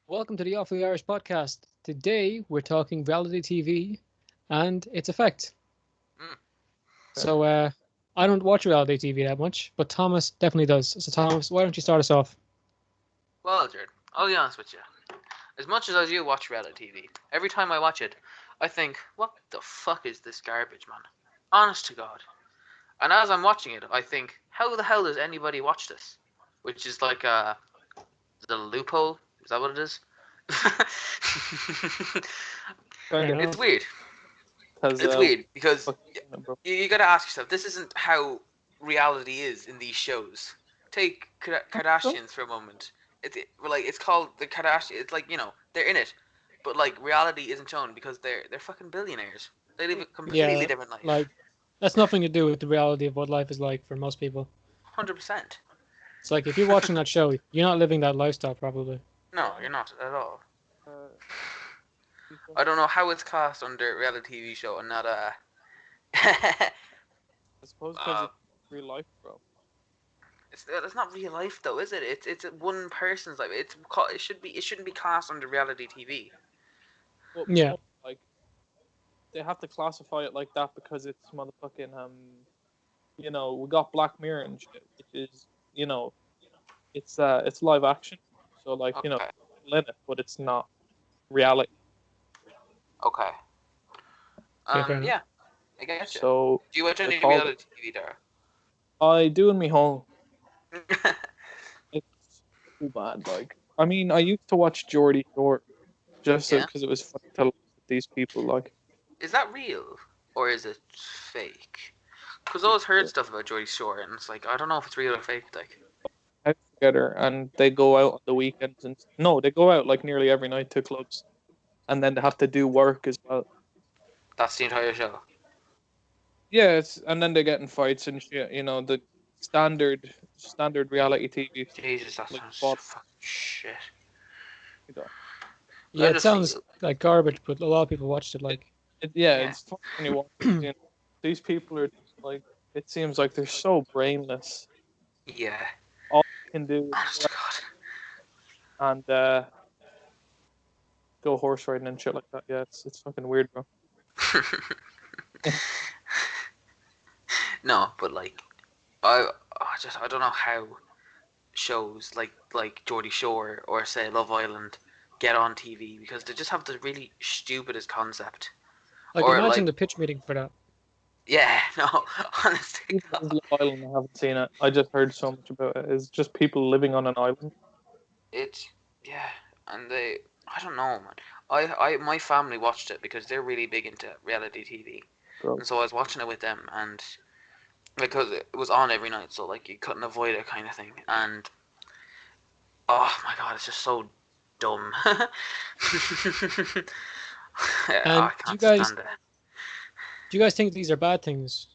Welcome to the Awfully Irish podcast. Today we're talking reality TV and its effect. Mm. So, I don't watch reality TV that much, but Thomas definitely does. So, Thomas, why don't you start us off? Well, Jared, I'll be honest with you. As much as I do watch reality TV, every time I watch it, I think, what the fuck is this garbage, man? Honest to God. And as I'm watching it, I think, how the hell does anybody watch this? Which is like the loophole. Is that what it is? Fair Kind of, It's enough. weird. because It's weird because fuck, bro. you gotta ask yourself, this isn't how reality is in these shows. Take Kardashians for a moment. It's called the Kardashian. It's like they're in it, but like reality isn't shown because they're fucking billionaires. They live a completely Yeah, different life. like that's nothing to do with the reality of what life is like for most people. 100%. It's like if you're watching that show, you're not living that lifestyle probably. No, you're not at all. Uh, I don't know how it's cast under reality TV show and not a. I suppose because it's real life, bro. It's not real life though, is it? It's one person's life. It shouldn't be cast under reality TV. But Yeah, like they have to classify it like that because it's motherfucking we got Black Mirror and shit, which is it's live action, so like Okay. in it, but it's not reality. Okay. yeah, fair enough. Yeah, I get you. So Do you watch they any called reality TV, Dara? I do in me home. It's too bad. Like I mean, I used to watch Geordie Shore just Yeah. because it was fun to look at these people like. Is that real or is it fake? Because I always heard stuff about Geordie Shore, and it's like I don't know if it's real or fake. Like, Out together and they go out on the weekends and no, they go out like nearly every night to clubs and then they have to do work as well. that's the entire show. Yeah, and then they get in fights and shit. The standard reality TV. Jesus, that Like sounds fought, fucking shit. you know. Yeah, I it just sounds feel, like garbage, but a lot of people watched it. Like, yeah, It's fun when you watch it, These people are just like it seems like they're so brainless. yeah. All they can do is Honest to and go horse riding and shit like that. Yeah, it's fucking weird, bro. God. No, but like, I don't know how shows like Geordie Shore or say Love Island get on TV because they just have the really stupidest concept. Or imagine like, the pitch meeting for that. yeah, no, honestly, Even as Love Island, I haven't seen it. I just heard so much about it. It's just people living on an island. it's yeah, and I don't know, man. My family watched it because they're really big into reality TV, Bro. and so I was watching it with them, and because it was on every night, so like you couldn't avoid it, kind of thing. And oh my god, it's just so dumb. And I can't stand it. do you guys think these are bad things?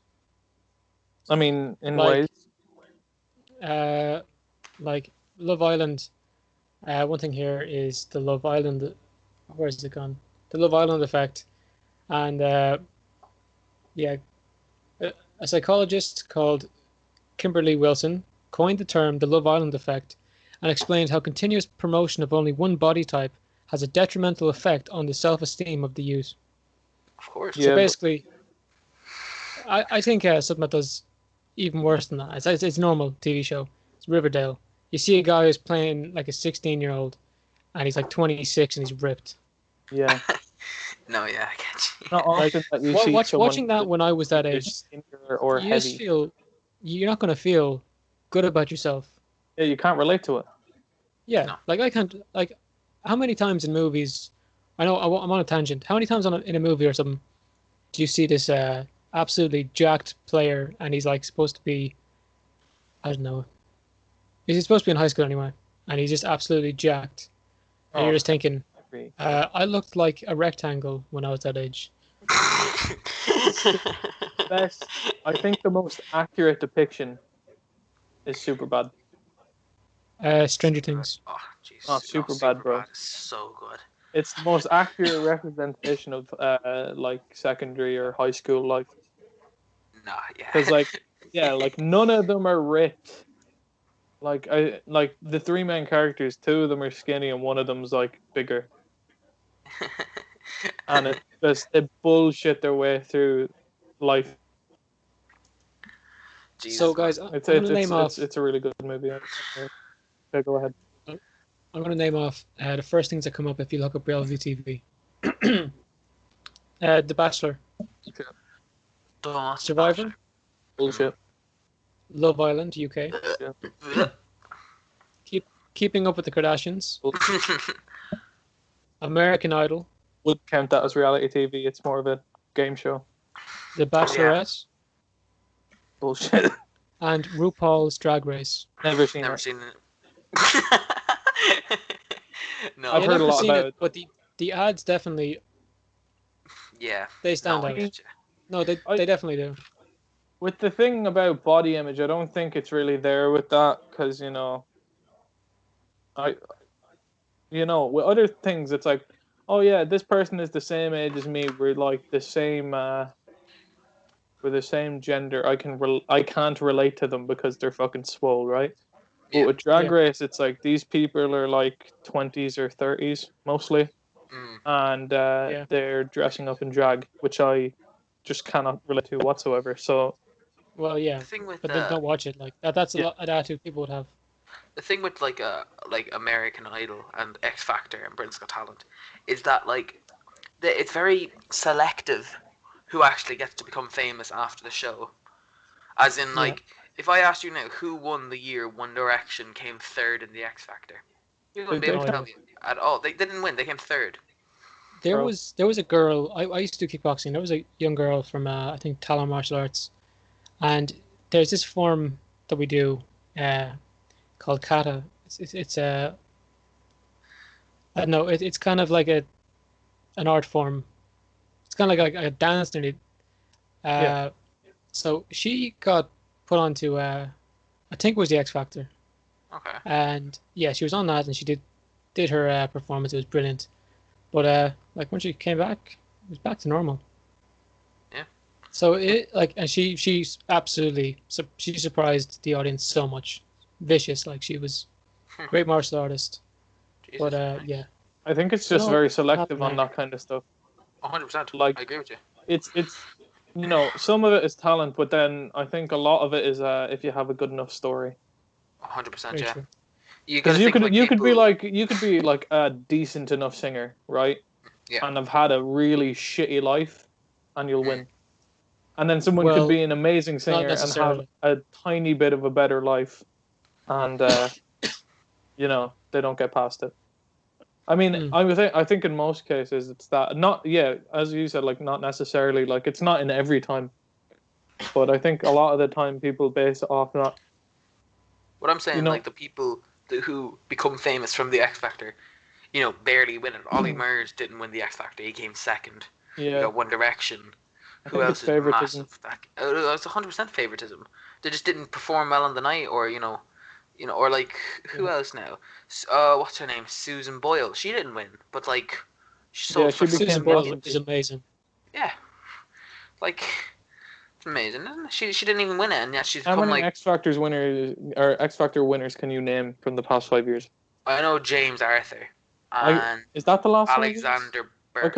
I mean, in Like, ways, uh, like Love Island. One thing here is the Love Island. Where is it gone? The Love Island effect, and yeah, a psychologist called Kimberly Wilson coined the term the Love Island effect and explained how continuous promotion of only one body type has a detrimental effect on the self-esteem of the youth. Of course. So yeah, but basically, I think something that does even worse than that. It's a normal TV show. It's Riverdale. You see a guy who's playing like a 16-year-old, and he's like 26 and he's ripped. yeah. No, yeah, I get you. Not Like often that you see someone watching that when I was that age, skinnier or you just heavy. feel you're not going to feel good about yourself. Yeah, you can't relate to it. Yeah, No. like I can't like how many times in movies? I know I'm on a tangent. How many times in a movie or something do you see this absolutely jacked player and he's like supposed to be I don't know. He's supposed to be in high school anyway, and he's just absolutely jacked. And you're Oh, just thinking, I agree. I looked like a rectangle when I was that age. Best, I think the most accurate depiction is Superbad. Stranger Things. Oh, jeez. Oh, Superbad, bro. Superbad is so good. It's the most accurate representation of like secondary or high school life. Nah, yeah. Because like, yeah, like none of them are ripped. like the three main characters, two of them are skinny and one of them's like bigger, and it's just they bullshit their way through life. Jesus, So, man. guys, I'm It's going it's to it's name off. it's, it's a really good movie. Okay, go ahead. I'm going to name off the first things that come up if you look up reality TV. The Bachelor, Don't watch The Survivor, Bullshit. Love Island UK, Bachelor. Keeping Up with the Kardashians, Bullshit. American Idol, Would count that as reality TV. It's more of a game show. The Bachelorette, Bullshit. and RuPaul's Drag Race. Never seen Never it. seen it. No. I've Yeah, heard a never lot seen about it, it. but the ads definitely Yeah. they stand No, I out. get you. No, they I- definitely do. With the thing about body image, I don't think it's really there with that because I with other things it's like, oh yeah, this person is the same age as me. We're like the same. We're the same gender. I can't relate to them because they're fucking swole, right? But Yeah. with Drag Yeah. Race, it's like these people are like 20s or 30s mostly, Mm. and Yeah. they're dressing up in drag, which I just cannot relate to whatsoever. So Well, yeah, The thing with but then don't watch it. Like that's a Yeah. lot an attitude people would have. the thing with like American Idol and X Factor and Britain's Got Talent is that it's very selective who actually gets to become famous after the show. As in, Yeah. if I asked you now who won the year One Direction came third in the X Factor, you wouldn't be Did able they? to tell me at all. They didn't win. They came third. There Bro. was a girl. I used to do kickboxing. There was a young girl from I think Talon Martial Arts, and there's this form that we do called kata. It's a I don't know. It's kind of like an art form. It's kind of like a dance nearly. Yeah. So she got put onto I think it was the X Factor, Okay. and yeah, she was on that, and she did her performance. It was brilliant, but like when she came back, it was back to normal. Yeah. So and she's absolutely she surprised the audience so much. Vicious, like she was great martial artist. Jesus, But yeah, I think it's So just no, very not selective on there. that kind of stuff. 100%. Like- I agree with you. It's some of it is talent, but then I think a lot of it is if you have a good enough story. 100%. very Yeah. true. You Because gotta think like you could be people- you could be like a decent enough singer, right? Yeah. And have had a really shitty life, and you'll win. And then someone Well, could be an amazing singer and have necessarily. a tiny bit of a better life, and they don't get past it. I mean, Hmm. I think in most cases it's that not as you said, like not necessarily like it's not in every time, but I think a lot of the time people base it off that. What I'm saying, You know- like the people who become famous from the X Factor, barely win it. Ollie Murs didn't win the X Factor; he came second. You Yeah, got One Direction. I Who think else it's is favoritism. massive? It's 100% favoritism. They just didn't perform well on the night, or or like who else now? What's her name? Susan Boyle. She didn't win, but like she sold Yeah, she for became Susan $6 Boyle million. is amazing. Yeah, like it's amazing, isn't it? She didn't even win it, and yet she's How become many like X Factor winners can you name from the past 5 years? I know James Arthur I- and Is that the last 5 years? Alexander I Burke.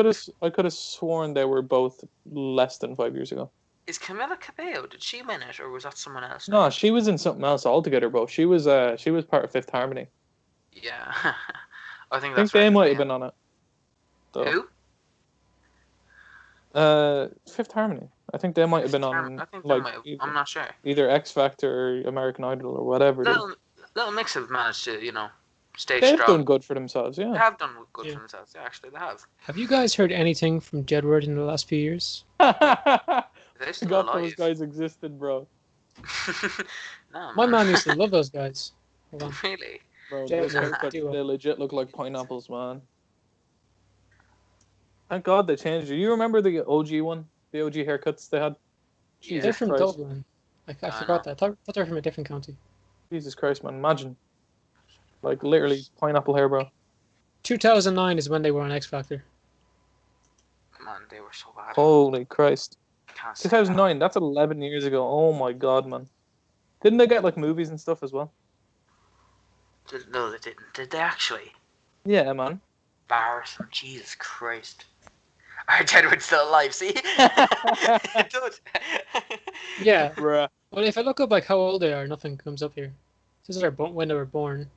could have sworn they were both less than 5 years ago. Is Camila Cabello? Did she win it, or was that someone else? No, she was in something else altogether, bro. She was part of Fifth Harmony. Yeah, I think I think that's they right. might yeah. have been on it. Though. Who? Fifth Harmony. I think they might have been on I think they like might have. either, I'm not sure. either X Factor or American Idol or whatever. Little Mix have managed to, stay They've strong. done good for themselves, They yeah. have done good Yeah. for themselves. Yeah, actually, they have. Have you guys heard anything from Jedward in the last few years? They're still Forgot those alive. guys existed, bro. No, My man used to love those guys. Hold on. Really? Bro, James those Harden haircuts, duo. they legit look like pineapples, man. Thank God they changed it. You remember the OG one? The OG haircuts they had? Yeah. They're Jesus from Christ. Dublin. I I forgot that. I thought they were from a different county. Jesus Christ, man. Imagine. Like, literally, pineapple hair, bro. 2009 is when they were on X Factor. Man, they were so bad. Holy Christ. Can't say that. 2009, that's 11 years ago. Oh my God, man. Didn't they get, like, movies and stuff as well? No, they didn't. Did they actually? Yeah, man. Embarrassing. Jesus Christ. Are Deadwood still alive? See? It does. Yeah. Bruh. Well, if I look up like how old they are, nothing comes up here. This is when they were born.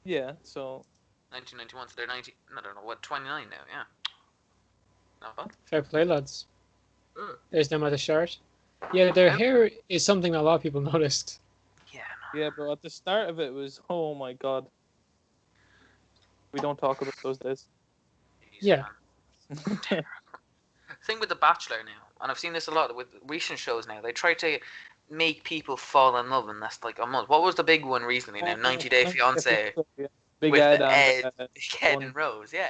Yeah, so 1991, so they're 90. I don't know what, 29 now. Yeah. Not bad. Fair play, lads. Mm. There's them at the start. Yeah, their Um, hair is something a lot of people noticed. Yeah. yeah, bro. At the start of it was, oh my god. We don't talk about those days. Jeez, Yeah. man. Thing with The Bachelor now, and I've seen this a lot with recent shows now. They try to make people fall in love in less like a month. What was the big one recently now? 90 Day Fiance. Yeah. Big With Ed Ed, and Ed one. and Rose, yeah.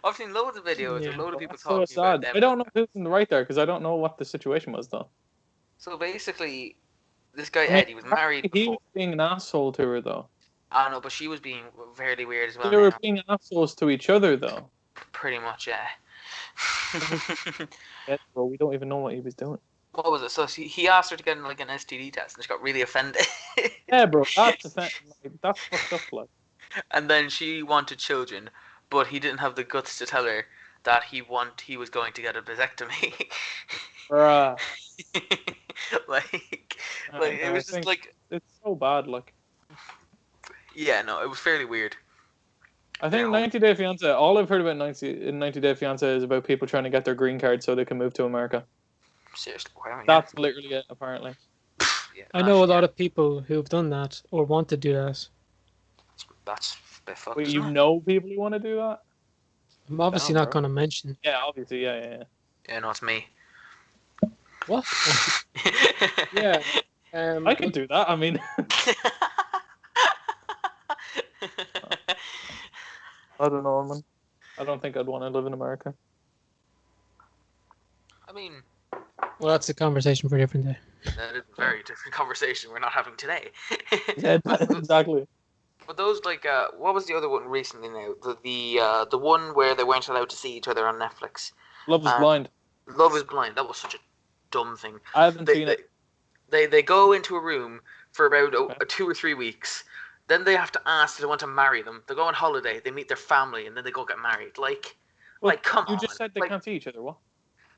I've seen loads of videos of Yeah. loads of people That's so talking about sad. them. I don't know who's in the right there because I don't know what the situation was though. So basically, this guy I mean, Ed, he was married he before. was being an asshole to her though. I don't know, but she was being fairly weird as well. They were Now. being assholes to each other though. Pretty much, yeah. Yeah, bro, we don't even know what he was doing. What was it? So he asked her to get like an STD test, and she got really offended. Yeah, bro, that's that's fucked up. Like, And then she wanted children, but he didn't have the guts to tell her that he was going to get a vasectomy. bruh. like I it was just think like, it's so bad. Like, yeah, no, it was fairly weird. I think 90 Day Fiance. All I've heard about 90 Day Fiance is about people trying to get their green card so they can move to America. Seriously, why am I? That's literally it, apparently. Yeah, I know a lot of people who've done that or want to do that. That's a bit fucked. Wait, isn't you it? know people who want to do that? I'm obviously Damn, not bro. going to mention. Yeah, obviously, yeah. Yeah, no, it's me. What? Yeah. I could do that. I mean, I don't know, man. I don't think I'd want to live in America. I mean, Well, that's a conversation for a different day. that is a very different conversation we're not having today. Yeah, exactly. But those like, what was the other one recently? Now the one where they weren't allowed to see each other on Netflix. Love is Uh, Blind. Love is Blind. That was such a dumb thing. I haven't They seen it. they go into a room for about Okay. 2 or 3 weeks. Then they have to ask if they want to marry them. They go on holiday. They meet their family, and then they go get married. Like, come You on. just said they Like, can't see each other. What?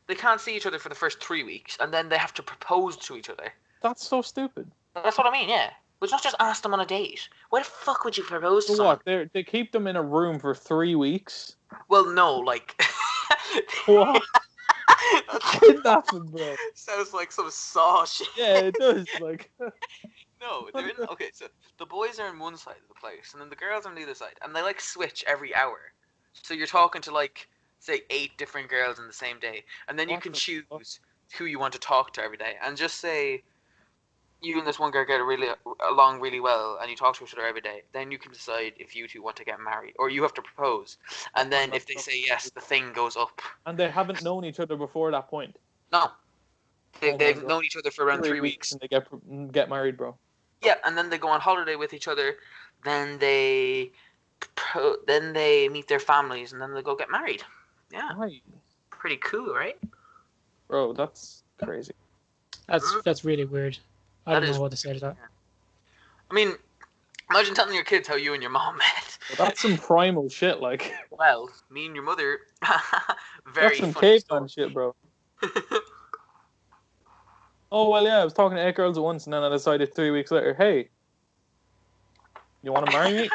they can't see each other for the first 3 weeks, and then they have to propose to each other. That's so stupid. That's what I mean. Yeah. Would you not just ask them on a date? Why the fuck would you propose to So someone? what? They keep them in a room for 3 weeks. Well, no, like. What? Kidnapping, bro. Sounds like some saw shit. Yeah, it does. Like, No, they're in. Okay, so the boys are on one side of the place, and then the girls are on the other side, and they like switch every hour. So you're talking to like, say, 8 different girls in the same day, and then you What can the choose fuck? who you want to talk to every day, and just say you and this one girl get along really well, and you talk to each other every day. Then you can decide if you two want to get married, or you have to propose, and then if they say yes, the thing goes up. and they haven't known each other before that point. No, Oh my they've God. known each other for around 3 weeks. and they get married, bro. Yeah, and then they go on holiday with each other. Then they meet their families, and then they go get married. Yeah, Why, pretty cool, right? bro? That's crazy. That's really weird. I That don't is know what to say to that. I mean, imagine telling your kids how you and your mom met. But that's some primal shit. Like, Well, me and your mother. Very that's some funny caveman shit, bro. Oh well, yeah. I was talking to 8 girls at once, and then I decided 3 weeks later, hey, you want to marry me?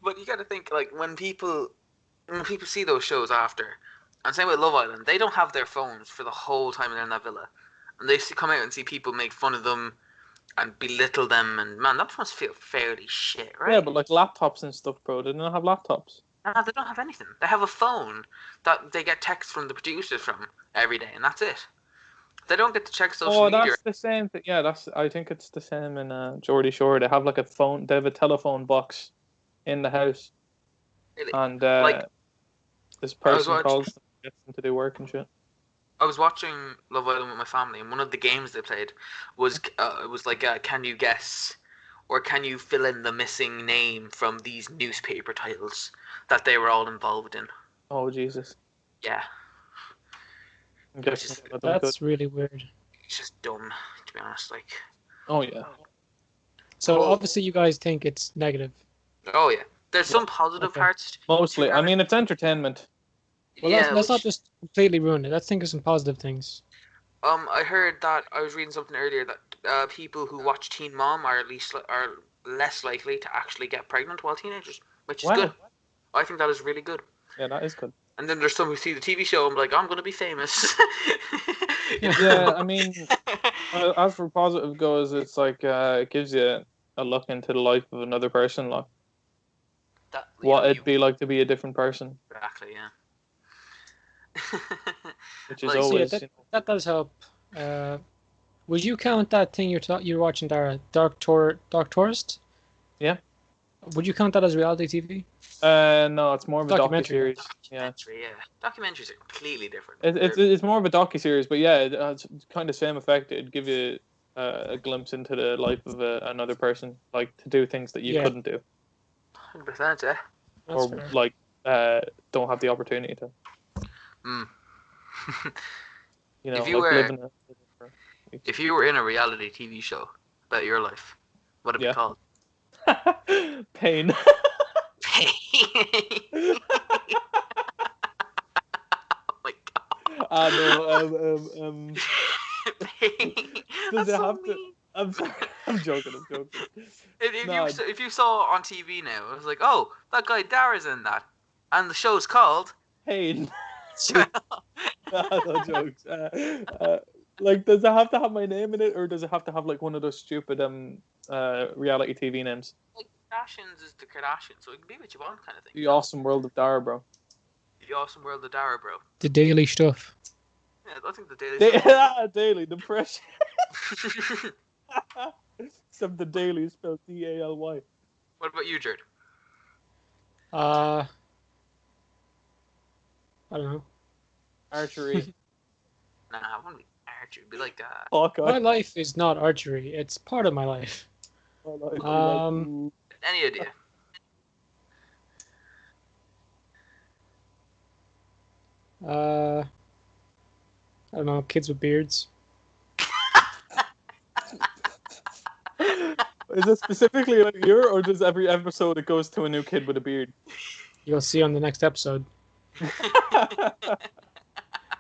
But you got to think, like, when people see those shows after, and same with Love Island, they don't have their phones for the whole time they're in that villa, and they come out and see people make fun of them and belittle them, and man, that must feel fairly shit, right? Yeah, but like laptops and stuff, bro. They don't have laptops. No, they don't have anything. They have a phone that they get texts from the producers from every day, and that's it. They don't get to check social media. That's the same thing. Yeah, I think it's the same in Geordie Shore. They have like a phone. They have a telephone box in the house, Really. and Like, this I was person watching- calls them, gets them to do work and shit. I was watching Love Island with my family, and one of the games they played was can you guess, or can you fill in the missing name from these newspaper titles that they were all involved in? Oh Jesus! Yeah, I'm Which guessing is- one of them could. That's really weird. it's just dumb, to be honest. Like, Oh yeah. So Oh. obviously you guys think it's negative. Oh yeah, there's some positive Okay. parts. Mostly. to I mean, it's entertainment. Well, yeah, let's not which, just completely ruin it. Let's think of some positive things. I heard that I was reading something earlier that people who watch Teen Mom are less likely to actually get pregnant while teenagers, which is Wow. good. I think that is really good. Yeah, that is good. And then there's some who see the TV show and be like, I'm gonna be famous. Yeah, I mean, as for positive goes, it's like it gives you a look into the life of another person, like that, what it'd be like to be a different person, exactly, yeah. which is Like, So yeah, always, that does help. Would you count that thing you're watching, Dara, Dark Tourist? Yeah. Would you count that as reality TV? No, it's more of a Documentary. docu-series. Yeah, documentary, yeah. Documentaries are completely different. it's more of a docu-series, but yeah, it's kind of same effect. It'd give you a glimpse into the life of another person, like to do things that you Yeah. couldn't do, 100%, yeah. That's or fair. like don't have the opportunity to. Mm. You know, If you like were- living If you were in a reality TV show about your life, what would it Yeah. be called? a pain. Oh my god. No, That's it so have to- mean. I'm sorry. I'm joking. No. If you saw on TV now, it was like, oh, that guy Dara's in that, and the show's called. Pain. No jokes. Like, does it have to have my name in it, or does it have to have like one of those stupid reality TV names? Like Kardashians is the Kardashians, so it can be what you want, kind of thing. The Awesome World of Dara, bro. The Awesome World of Dara, bro. The daily stuff. Yeah, I think the Daily. Daily Depression. Except the Daily is spelled DALY. What about you, Jared? I don't know. Archery. Nah, I want to be Archer. It'd be like Hawkeye. My life is not archery. It's part of my life. any idea. I don't know. Kids with beards. Is it specifically like your, or does every episode it goes to a new kid with a beard? You'll see on the next episode. I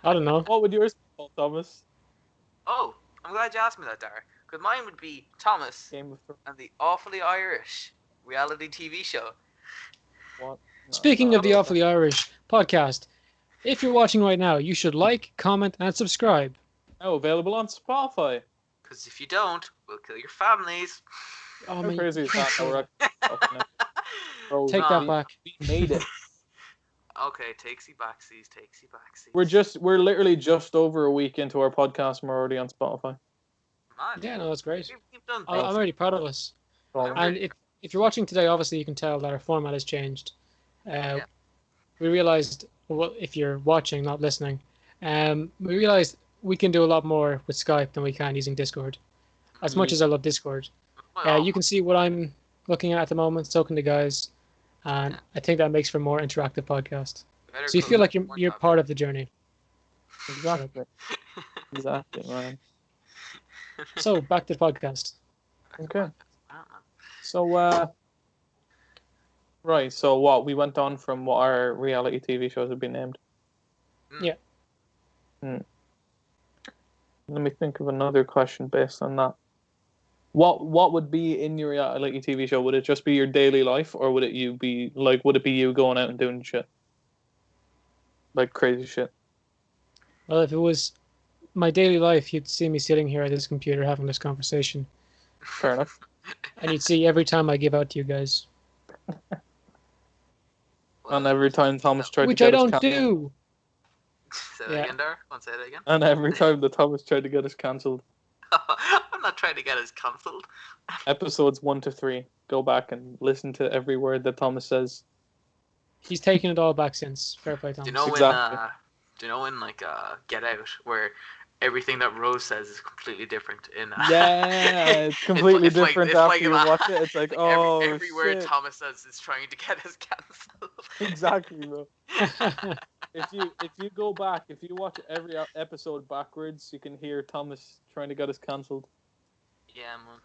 don't know. What would yours be called, Thomas? Oh, I'm glad you asked me that, Dara. Because mine would be Thomas Game of Thrones. and the Awfully Irish reality TV show. What? No, Speaking no. of the Awfully Irish podcast, if you're watching right now, you should like, comment, and subscribe. Oh, available on Spotify. Because if you don't, we'll kill your families. Oh, How man, crazy is that? We're actually Bro, take No. that back. we made it. Okay, takesy backsies. We're literally just over a week into our podcast, and we're already on Spotify. Man, Yeah, no, that's great. we've done I'm things. already proud of us. Oh, And if you're watching today, obviously you can tell that our format has changed. Yeah. We realized, well, if you're watching, not listening, we realized we can do a lot more with Skype than we can using Discord. As much as I love Discord, Well, you can see what I'm looking at the moment, so can the guys, and I think that makes for a more interactive podcast. better So you close feel like that you're one part of the journey. exactly. Exactly, man. So back to the podcast. Okay. tab. So, right. So, what we went on from what our reality TV shows have been named. Yeah. Let me think of another question based on that. What would be in your reality TV show? Would it just be your daily life, or would it be you going out and doing shit, like crazy shit? Well, if it was my daily life, you'd see me sitting here at this computer having this conversation, Fair enough. and you'd see every time I give out to you guys, And every time Thomas tried which to I get us don't cancelled. do. Say that Yeah. again, Dar. Want to say that again? And every time that Thomas tried to get us cancelled. I'm not trying to get us cancelled. Episodes 1 to 3. Go back and listen to every word that Thomas says. He's taken it all back since. Fair play, Do Thomas. you know Exactly. in Get Out, where everything that Rose says is completely different in Yeah, it's completely it's like- different it's after like you about- watch it. It's like, like oh, every word shit. Thomas says is trying to get us cancelled. Exactly, bro. If you go back, if you watch every episode backwards, you can hear Thomas trying to get us cancelled. Yeah, man.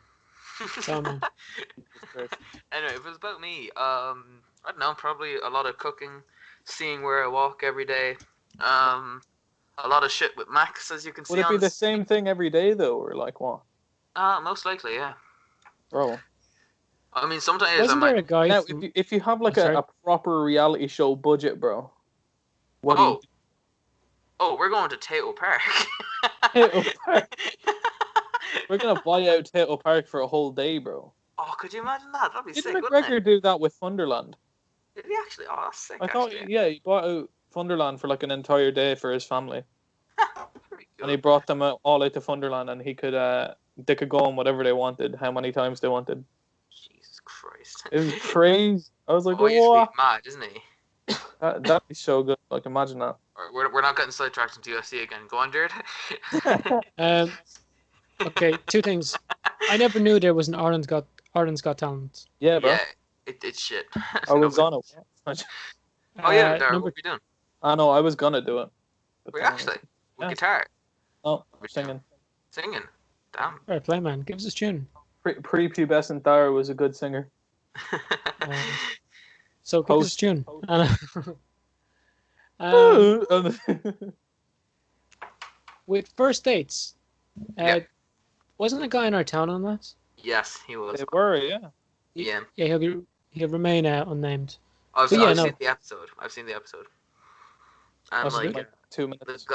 Tell me. Anyway, if it was about me, I don't know, probably a lot of cooking, seeing where I walk every day, a lot of shit with Max, as you can Would see it be on the same thing every day though, or like what, most likely, yeah. bro? I mean, sometimes I Wasn't there might. a guy Now, from... if you have I'm like sorry. a proper reality show budget, bro, what do you Oh, we're going to Tato Park. Tato Park. We're gonna buy out Tato Park for a whole day, bro. Oh, could you imagine that? That'd be Didn't sick, wouldn't McGregor it? do that with Thunderland? Did he actually? Oh, that's sick, I thought, actually. yeah, he bought out Thunderland for like an entire day for his family, Pretty and he cool. brought them all out to Thunderland, and they could go on whatever they wanted, how many times they wanted. Jesus Christ. It was crazy. I was like, Oh, he used to what? be mad, isn't he? That'd be so good. Like, imagine that. We're not getting sidetracked into UFC again. Go on, Jared. Okay, two things. I never knew there was an Ireland's Got Talent. Yeah, bro. Yeah, it's shit. I was Nobody- on it. Oh yeah, Dara, number what are we doing? I know. I was gonna do it. but We then- actually with Yeah. guitar. No, We're singing. Singing. Damn. Fair play, man. Give us a tune. Pre-pubescent Dara was a good singer. So give us a Post- tune. post. With first dates, Yeah. wasn't a guy in our town on that? Yes, he was. They were, yeah. Yeah. Yeah, he'll remain unnamed. I've But yeah, no. seen the episode. I've seen the episode. And Was it like good? Like 2 minutes.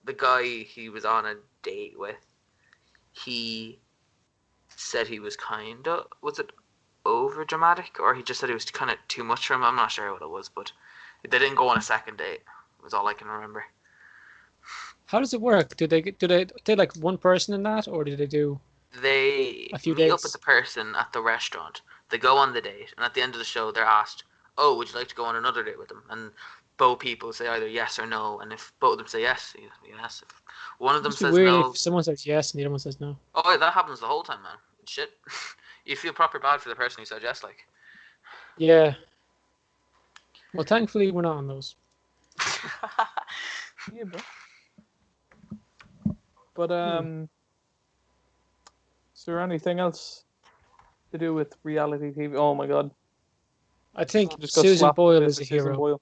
the guy he was on a date with, he said he was was it over dramatic, or he just said it was kind of too much for him. I'm not sure what it was, but they didn't go on a second date. Was all I can remember. How does it work? Do they like one person in that, or do they do? They A few meet up dates. with the person at the restaurant. They go on the date, and at the end of the show, they're asked, "Oh, would you like to go on another date with them?" And both people say either yes or no. And if both of them say yes, yes. If one of them Must be says weird no, if someone says yes and the other one says no. oh yeah, that happens the whole time, man. It's shit. You feel proper bad for the person who said yes, like. Yeah. Well, thankfully we're not on those. Yeah, bro. But is there anything else to do with reality TV? Oh my god. I think Just got Susan slapped Boyle with is a Susan hero. Boyle.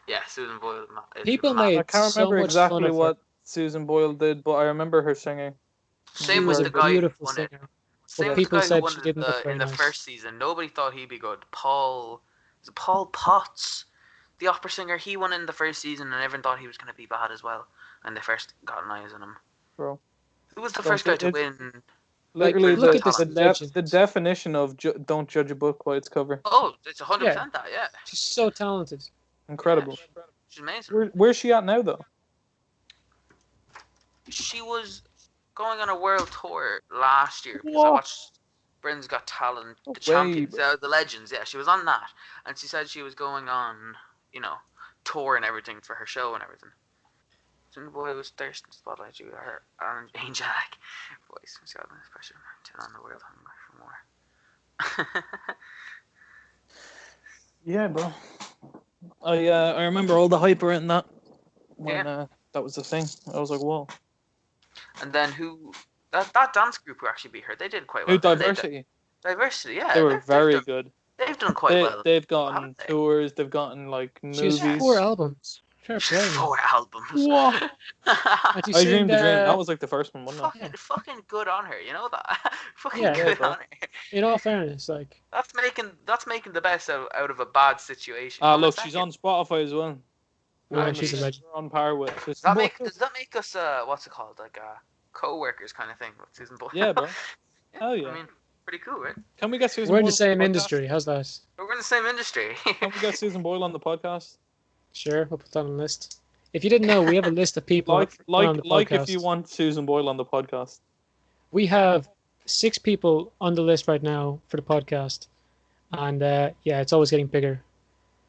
Yeah, Susan Boyle. People mad. made I can't so remember much exactly fun of what Susan Boyle did, but I remember her singing. Same She with was the a guy who beautiful won it. singer. Same But with the people guy who said won she didn't look in very the nice. first season. Nobody thought he'd be good. Was it Paul Potts, the opera singer? He won in the first season, and everyone thought he was going to be bad as well. And they first got an eyes on him. Bro. Who was the Don't first guy it- to it- win? Literally, look the, at this the, legend. the definition of don't judge a book by its cover. Oh, it's 100% that. Yeah, She's so talented. Incredible. she's amazing. Where's she at now, though? She was going on a world tour last year because I What? watched Britain's Got Talent, No the way, champions, bro. the legends. Yeah, she was on that, and she said she was going on, tour and everything for her show and everything. And the boy was thirsting to spotlight you, her orange angelic voice. She's got this pressure to on the world hunger for more. Yeah, bro. I remember all the hype around that when that was the thing. I was like, whoa. And then that dance group who actually beat her, they did quite well. Who, didn't they? Diversity? Diversity, yeah. They were very done, good. They've done quite well. They've gotten haven't they? tours. They've gotten like She has movies. 4 albums. Fair play. man. 4 albums. What? Have you I seen dreamed the dream. the- That was like the first one, wasn't it? fucking good on her, you know that? Fucking Yeah, good bro. on her. In all fairness, like That's making the best out of a bad situation. Ah, Hold look, a she's second. on Spotify as well. she's a legend. We're on par with. Does that make us what's it called, like co-workers kind of thing with Susan Boyle? Yeah, bro. Hell yeah. I mean, pretty cool, right? Can we get Susan? We're in Boyle the same on podcast? industry. How's that? We're in the same industry. Can we get Susan Boyle on the podcast? Sure, we'll put that on the list. If you didn't know, we have a list of people on the Like if podcast. you want Susan Boyle on the podcast. We have 6 people on the list right now for the podcast, and yeah, it's always getting bigger.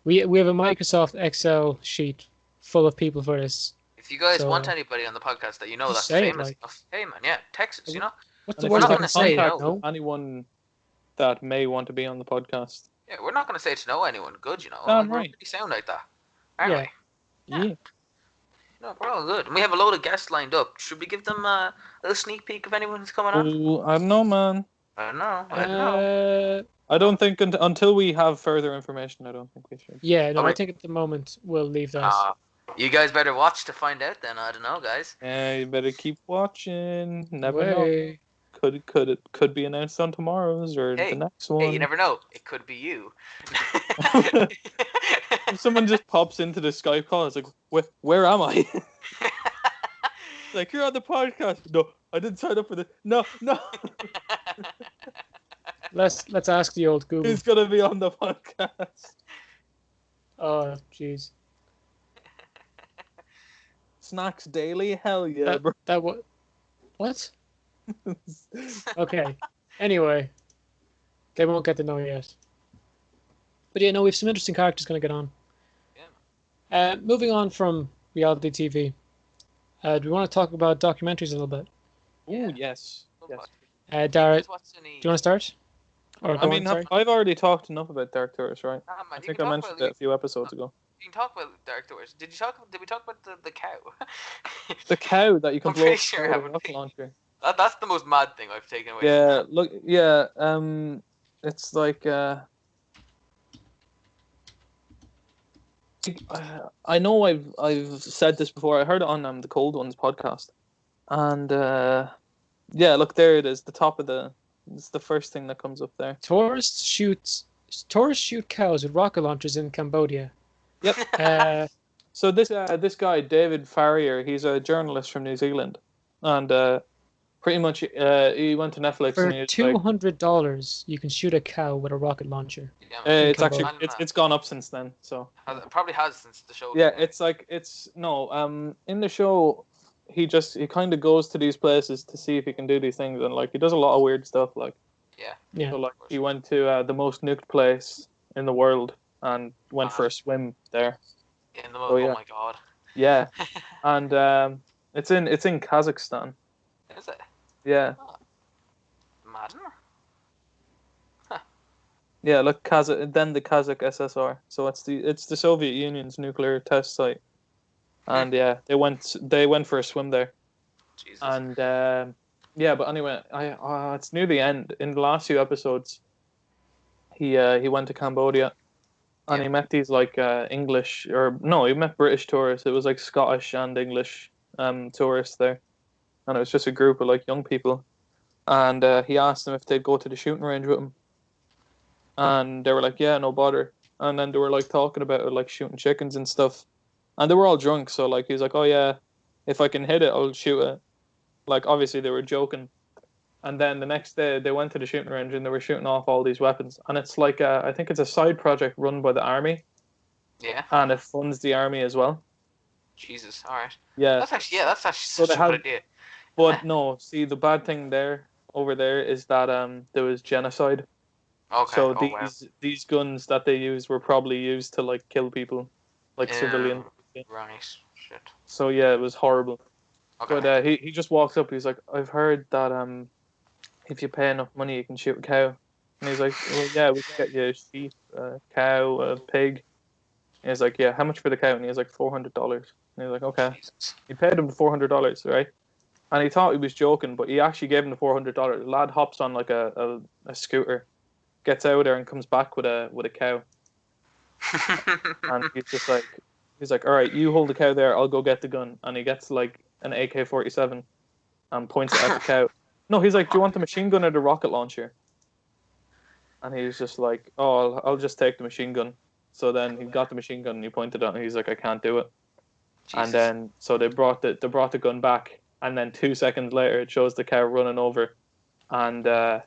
We have a Microsoft Excel sheet full of people for this. If you guys So, want anybody on the podcast that you know just that's say it, famous like- enough, hey man, yeah, text us, you know? What's And the if worst you I not can gonna say? say contact no. No. anyone that may want to be on the podcast. Yeah, we're not gonna say to know anyone good, you know. Damn We're right. pretty sound like that. Aren't Yeah. we? Yeah. No, we're all good. And we have a load of guests lined up. Should we give them a little sneak peek of anyone who's coming on? Oh, I don't know, man. I don't know. I don't know. I don't think until we have further information, I don't think we should. Yeah, no, I I mean- think at the moment we'll leave that. You guys better watch to find out. Then I don't know, guys. Yeah, you better keep watching. Never know. Way. Could be announced on tomorrow's or Hey, the next Hey, one. you never know. It could be you. If someone just pops into the Skype call, it's like, where am I? Like, you're on the podcast. No, I didn't sign up for this. No. Let's ask the old Google. Who's gonna be on the podcast? Oh, jeez. Snacks Daily? Hell yeah, bro. That what? Okay. Anyway, they won't get to know yet. But yeah, no, we have some interesting characters going to get on. Yeah. Moving on from reality TV, do we want to talk about documentaries a little bit? Ooh, yes. Dara, do What's any... you want to start? Or I go mean, on, sorry? I've already talked enough about Dark Tourist, right? Ah, man, I you think can I talk mentioned about- it a few episodes ago. You can talk about Dark Tours. Did we talk about the cow? The cow that you can I'm blow pretty up sure with I a haven't rocket been- launcher. That's the most mad thing I've taken away. Yeah, look, yeah, it's like, I know I've said this before. I heard it on the Cold Ones podcast, and yeah, look, there it is, it's the first thing that comes up there. Tourists shoot cows with rocket launchers in Cambodia. Yep. So this guy David Farrier, he's a journalist from New Zealand, and pretty much he went to Netflix For and he was like, $200, you can shoot a cow with a rocket launcher. Yeah, man. it's actually Cambodia. it's gone up since then. So It probably has since the show. yeah, came out. it's like in the show he kind of goes to these places to see if he can do these things, and like he does a lot of weird stuff. Like Yeah. so, like he went to the most nuked place in the world and went Wow. for a swim there. in the Oh, yeah. Oh my god. Yeah, and it's in Kazakhstan. Is it? Yeah, Madden? yeah. Look, then the Kazakh SSR. So it's the Soviet Union's nuclear test site, and yeah, they went for a swim there. Jesus. And yeah, but anyway, it's near the end. In the last few episodes, he went to Cambodia, and he met these like English he met British tourists. It was like Scottish and English tourists there, and it was just a group of like young people. And he asked them if they'd go to the shooting range with him, and they were like, "Yeah, no bother." And then they were like talking about like shooting chickens and stuff, and they were all drunk. So like he's like, "Oh yeah, if I can hit it, I'll shoot it." Like obviously they were joking, and then the next day they went to the shooting range and they were shooting off all these weapons. And it's like I think it's a side project run by the army, Yeah. and it funds the army as well. Jesus. All right. Yeah, That's actually So such they a have- good idea. but no. See, the bad thing over there is that there was genocide. Okay. So oh, wow. these guns that they used were probably used to like kill people, like civilians. Right. Shit. So yeah, it was horrible. Okay. But he just walks up. He's like, I've heard that if you pay enough money, you can shoot a cow. And he's like, well, yeah, we can get you a sheep, a cow, a pig. And he's like, yeah, how much for the cow? And he's like, $400. And he's like, okay. Jesus. He paid him the $400, right? And he thought he was joking, but he actually gave him the $400. The lad hops on like a scooter, gets out there, and comes back with a cow. And he's like, all right, you hold the cow there. I'll go get the gun. And he gets like an AK-47 and points it at the cow. No, he's like, do you want the machine gun or the rocket launcher? And he's just like, oh, I'll just take the machine gun. So then he got the machine gun and he pointed it, and he's like, I can't do it. Jesus. And then so they brought the gun back, and then 2 seconds later it shows the cow running over, and the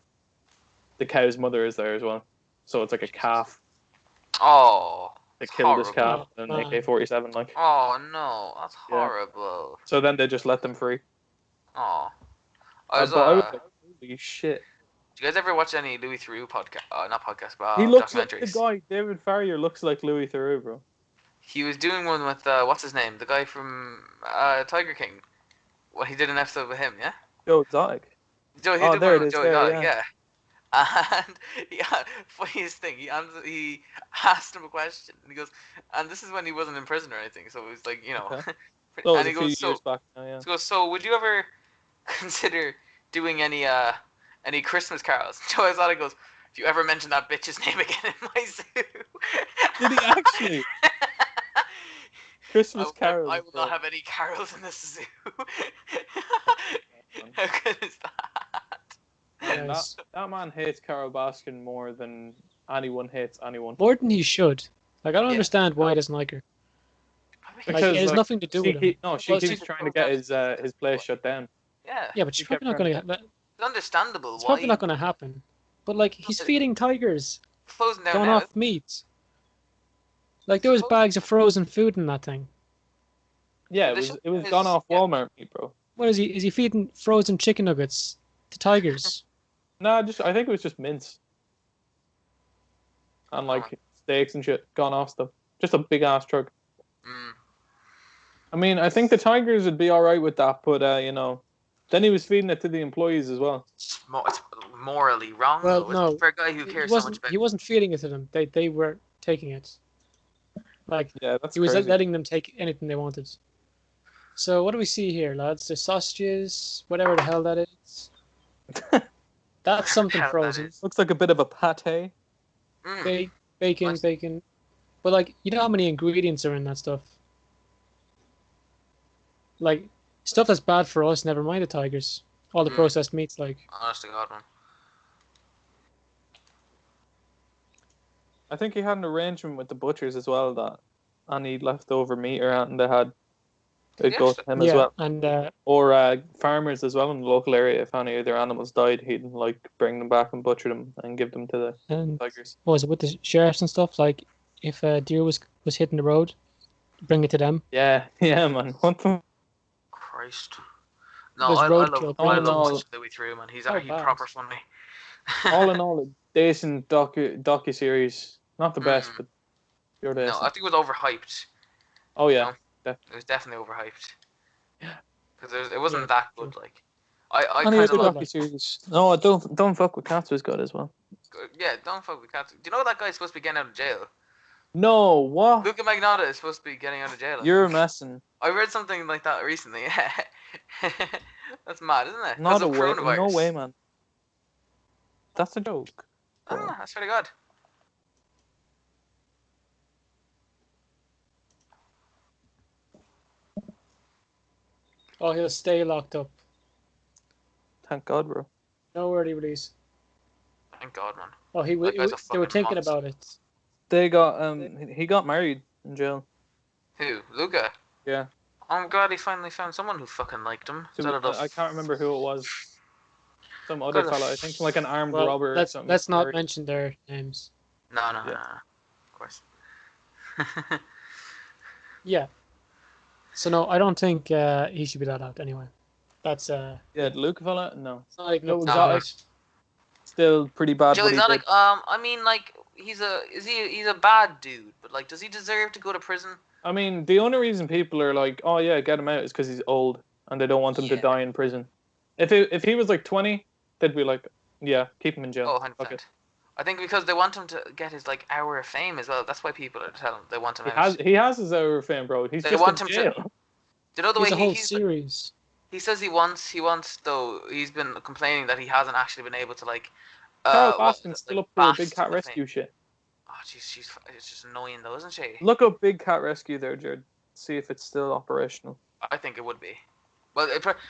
cow's mother is there as well. So it's like a calf. Oh. They It's killed this horrible. calf with an Oh, man. AK-47, like. Oh no, that's Yeah. horrible. So then they just let them free. Oh. I was, But I was like, holy shit. do you guys ever watch any Louis Theroux podcast? Not podcast, but He looks like the documentaries. guy. David Farrier looks like Louis Theroux, bro. He was doing one with what's his name? The guy from Tiger King. Well, he did an episode with him, yeah. Joe Exotic. Joe, he Oh, did there one it with is Joe there, Exotic, yeah. And yeah, funniest thing, he asked him a question, and he goes, and this is when he wasn't in prison or anything, so it was like, you know, Okay. That was and a he few goes, years back now, yeah. he goes, so would you ever consider doing any any Christmas carols. Joe Exotic goes, "If you ever mention that bitch's name again in my zoo." Did he actually? Christmas carols. I will not have any carols in this zoo. How good is that? Man, Nice. that man hates Carol Baskin more than anyone hates anyone. More than he should. Like, I don't Yeah. understand why he doesn't like her. Like, Because, it has like, nothing to do with him. she Well, keeps she's- trying to get his place shut down. Yeah, Yeah, but she's She kept probably not trying going to. it's understandable It's why probably not going to happen. But like, he's feeding tigers, closing down going now. off meat. Like, there was bags of frozen food in that thing. Yeah, The it shut was down gone is- off yeah. Walmart meat, bro. What is he? Is he feeding frozen chicken nuggets to tigers? No, I think it was just mince. And like steaks and shit, gone off stuff. Just a big ass truck. Mm. I mean, I think the tigers would be alright with that, but you know, then he was feeding it to the employees as well. It's morally wrong, Well, though, isn't no. it, for a guy who He cares so much wasn't. about. He wasn't feeding it to them. They were taking it. Like, Yeah, that's he was crazy. letting them take anything they wanted. So what do we see here, lads? The sausages, whatever the hell that is. That's something Hell that frozen. is. Looks like a bit of a pate. Mm. Bacon, Nice. bacon. But like, you know how many ingredients are in that stuff? Like, stuff that's bad for us, never mind the tigers. All the Mm. processed meats, like. Honest to God, man. I think he had an arrangement with the butchers as well that any leftover meat or anything they had, they'd go to him as Yeah, well. and Or farmers as well in the local area. If any of their animals died, he'd like bring them back and butcher them and give them to the and tigers. what was it with the sheriffs and stuff? Like, if a deer was hitting the road, bring it to them. Yeah, yeah, man. What the? Christ. No, There's I roadkill, love pretty much. watching Louis through, man. He's Oh, he bad. proper funny. All in all, a decent docu series. Not the best, Mm. but pure No, decent. I think it was overhyped. Oh yeah, It was definitely overhyped. Because it wasn't that good. Like, I any kind other of like. docu series? No, don't fuck with cats was good as well. Yeah, don't fuck with cats. Do you know that guy's supposed to be getting out of jail? No, what? Luca Magnotta is supposed to be getting out of jail. I You're think. messing. I read something like that recently. That's mad, isn't it? Not Because a of way. coronavirus. No way, man. That's a joke. I swear to God. Oh, he'll stay locked up. Thank God, bro. No early release. Thank God, man. Oh, That guy's a they were fucking thinking monster. about it. They got he got married in jail. Who? Luca? Yeah. I'm glad he finally found someone who fucking liked him. Instead of the I can't remember who it was. Some other Good. fella. I think like an armed Well, robber or let's something. let's not Married. mention their names. No. Yeah. Of course. Yeah. So no, I don't think he should be let out anyway. That's Yeah, the Luca fella. No, it's not even No, up to Exotic. us. still pretty bad. Joe what he Exotic, did. I mean, like, he's a bad dude, but like, does he deserve to go to prison? I mean, the only reason people are like, "Oh yeah, get him out," is because he's old and they don't want him to Yeah. die in prison. If he was like 20, they'd be like, "Yeah, keep him in jail." Oh, Fuck 100%. it. I think because they want him to get his like hour of fame as well. That's why people are telling they want him He out. has his hour of fame, bro. He's They just want in him to- jail. Do you know the It's way a whole he's series. he says he wants though he's been complaining that he hasn't actually been able to like. Carol what was Baskin's it, still like, up for a bask Big Cat in the Rescue fame. shit. Oh, jeez, it's just annoying though, isn't she? Look up Big Cat Rescue there, Jared. See if it's still operational. I think it would be. Well,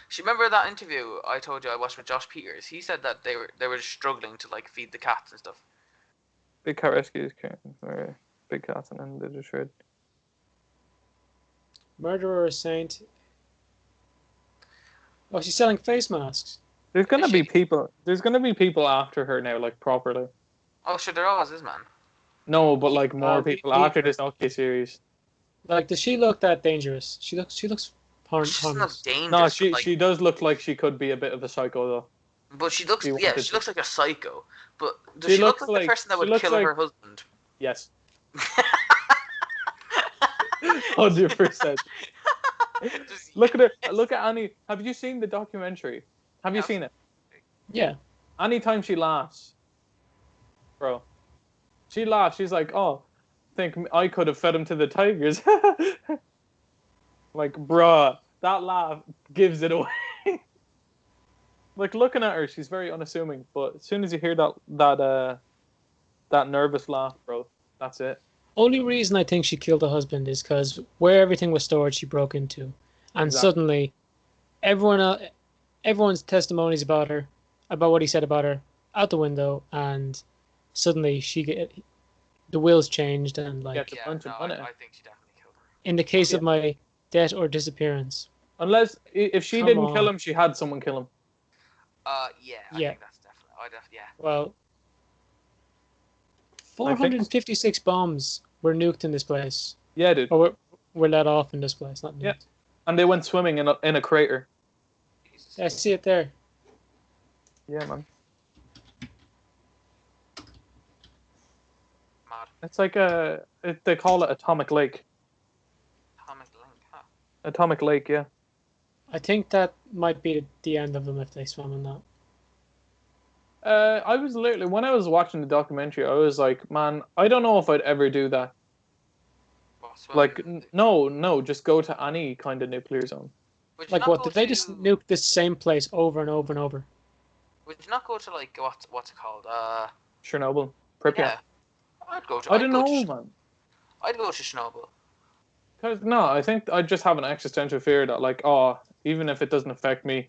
she remember that interview I told you I watched with Josh Peters. He said that they were just struggling to like feed the cats and stuff. Big Cat Rescue is where Big Cats and then they just read. Murderer or Saint. Oh, she's selling face masks. There's gonna Is be she? people. There's gonna be people after her now, like properly. Oh, sure, there always is, man. No, but like more people we- after this docu series. Like, does she look that dangerous? She looks She's harmless. not dangerous. No, but, she like, she does look like she could be a bit of a psycho though. But she looks, she yeah, wanted she to. looks like a psycho. But does She she look looks like the like- person that she would looks kill like- her husband? Yes, 100%. Just- Look at her. Look at Annie. Have you seen the documentary? Have you Yeah. seen it? Yeah. Anytime she laughs, bro, she laughs. She's like, "Oh, think I could have fed him to the tigers." Like, bruh, that laugh gives it away. Like looking at her, she's very unassuming. But as soon as you hear that nervous laugh, bro, that's it. Only reason I think she killed the husband is because where everything was stored, she broke into, and Exactly. suddenly, everyone's testimonies about her, about what he said about her, out the window, and suddenly the will's changed, and like Gets a Yeah, bunch no, of money. I think she definitely killed him. in the case Yeah. of my death or disappearance. Unless if she Come didn't kill on. him, she had someone kill him. Yeah, I Yeah. think that's definitely. Yeah. Well, I think- 456 bombs were nuked in this place, Yeah, dude. or were let off in this place, not nuked. Yeah. And they went swimming in a crater. Jesus. I see it there. Yeah, man. Mad. It's like they call it Atomic Lake. Atomic Link, huh? Atomic Lake, yeah. I think that might be the end of them if they swim in that. I was literally when I was watching the documentary, I was like, man, I don't know if I'd ever do that. What, swimming Like, in the- no, just go to any kind of nuclear zone. Would you Like not what? go Did they just to- nuke this same place over and over and over? Would you not go to like what's it called? Chernobyl, Pripyat. Yeah. I'd go to. I I'd don't go know, to, man. I'd go to Chernobyl. Cause no, I think I just have an existential fear that like, oh, even if it doesn't affect me,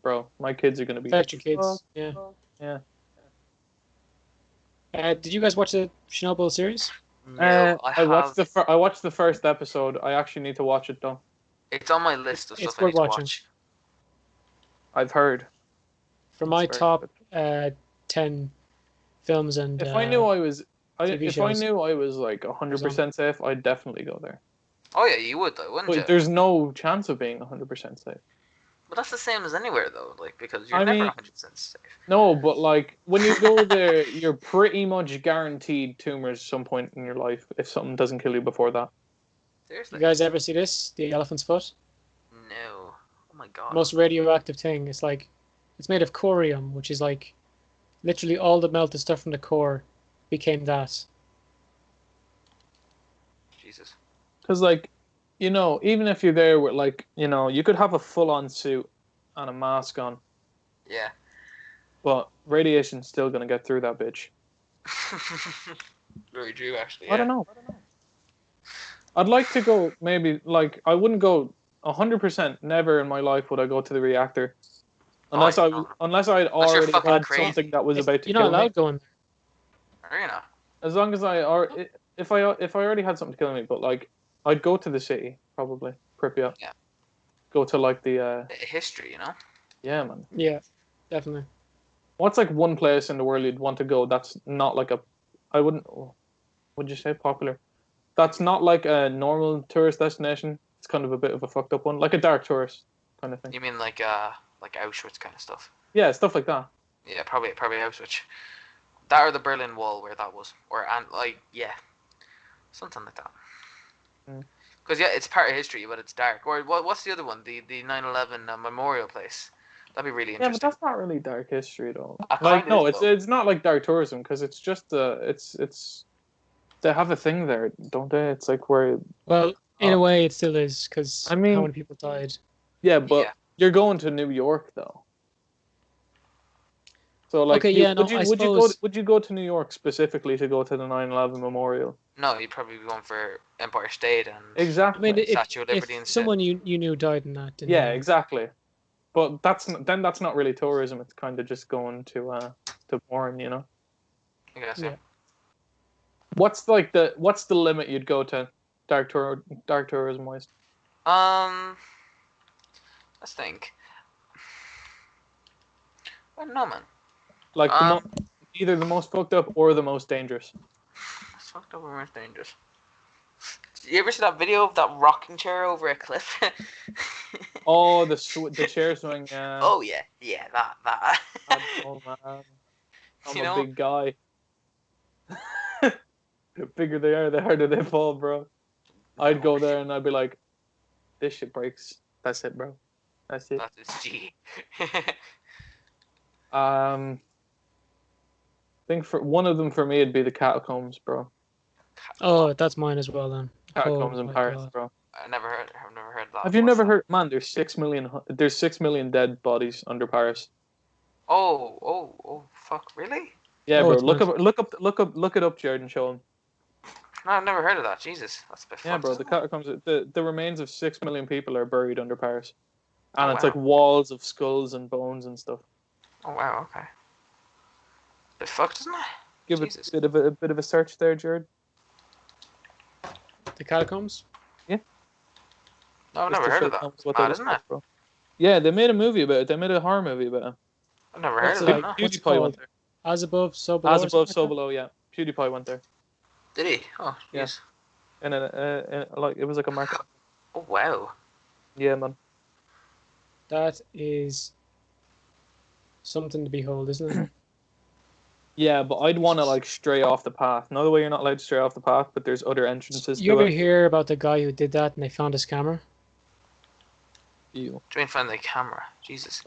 bro, my kids are gonna be. Affect your kids. Oh, Yeah. yeah. Did you guys watch the Chernobyl series? No, I watched I watched the first episode. I actually need to watch it though. It's on my list of It's stuff I need worth to watching. watch. I've heard. For my It's very top good. 10 films and If I knew I was, TV if I shows. knew I was like 100% safe, I'd definitely go there. Oh yeah, you would though, wouldn't But you? there's no chance of being 100% safe. But that's the same as anywhere though, like because you're I never mean- 100% safe. No, but like when you go there, you're pretty much guaranteed tumors at some point in your life if something doesn't kill you before that. Seriously. you guys ever see this? The elephant's foot? No. Oh my god. Most radioactive thing. It's like it's made of corium, which is like literally all the melted stuff from the core became that. Jesus. Because like, you know, even if you're there with like, you know, you could have a full-on suit and a mask on, Yeah. but radiation's still gonna get through that bitch. Very true, actually. I don't know. I'd like to go maybe like I wouldn't go 100%. Never in my life would I go to the reactor, unless Oh, I no. was unless I'd Unless you're already fucking had crazy. something that was about to You're not kill me. allowed going. Are you not? As long as if I already had something to kill me, but like I'd go to the city probably Pripyat. Yeah. Go to like the History, you know. yeah, man. Yeah, definitely. What's like one place in the world you'd want to go that's not like a I wouldn't would you say popular? That's not like a normal tourist destination. It's kind of a bit of a fucked up one, like a dark tourist kind of thing. You mean like Auschwitz kind of stuff? Yeah, stuff like that. Yeah, probably Auschwitz. That or the Berlin Wall, where that was, and like something like that. Mm. Because yeah, it's part of history, but it's dark. Or what's the other one? The 9/11 memorial place. That'd be really Yeah, but interesting. that's not really dark history though. Kind Like of no, is, it's though. it's not like dark tourism because it's just it's they have a thing there, don't they? It's like where Well, in Oh. a way, it still is because I mean- how many people died? yeah, but Yeah. you're going to New York though. So like, Okay, yeah, would no, I would you go suppose- would you go to New York specifically to go to the 9/11 memorial? No, you'd probably be going for Empire State and I Exactly. mean, Statue of Liberty if and shit. someone you knew died in that, didn't Yeah, you? exactly. But that's not really tourism. It's kind of just going to mourn, you know. I guess. Yeah. What's the limit you'd go to dark tourism wise? Let's think. I don't know, man. Like either the most fucked up or the most dangerous. It's fucked up or most dangerous. You ever see that video of that rocking chair over a cliff? Oh, the chair swing. Oh yeah, that. Oh man, I'm You a know- big guy. The bigger they are, the harder they fall, bro. I'd go there and I'd be like, "This shit breaks. That's it, bro. That's it." That is G. I think for one of them for me it'd be the catacombs, bro. Oh, that's mine as well then. Catacombs Oh in uh, my Paris, God. bro. I've never heard that. Have you What's never that? heard? Man, there's 6 million. There's 6 million dead bodies under Paris. Oh, fuck, really? Yeah, Oh, bro. it's mad. Look it up, Jared, and show him. No, I've never heard of that. Jesus, that's a bit Yeah, fucked, bro. The isn't it? catacombs. The remains of 6 million people are buried under Paris, and Oh, it's like wow. walls of skulls and bones and stuff. Oh, wow, okay. Bit fucked, isn't it? Give it Jesus. a bit of a search there, Jared. The catacombs. No, I've Just never to heard show of that. Thomas It's what they mad, look isn't like, it? bro. Yeah, they made a movie about it. They made a horror movie about it. I've never heard What's of it that, like? no. What's it PewDiePie went called? there. As above, so below. As Or above, something so like below. Yeah, PewDiePie went there, Did he? Oh, Yeah. jeez. and like it was like a market. Oh, wow. Yeah, man. that. That is something to behold, isn't it? Yeah, but I'd want to like stray off the path. Not the way you're not allowed to stray off the path, but there's other entrances You to ever it. hear about the guy who did that and they found his camera? You, Do you mean find the camera? Jesus.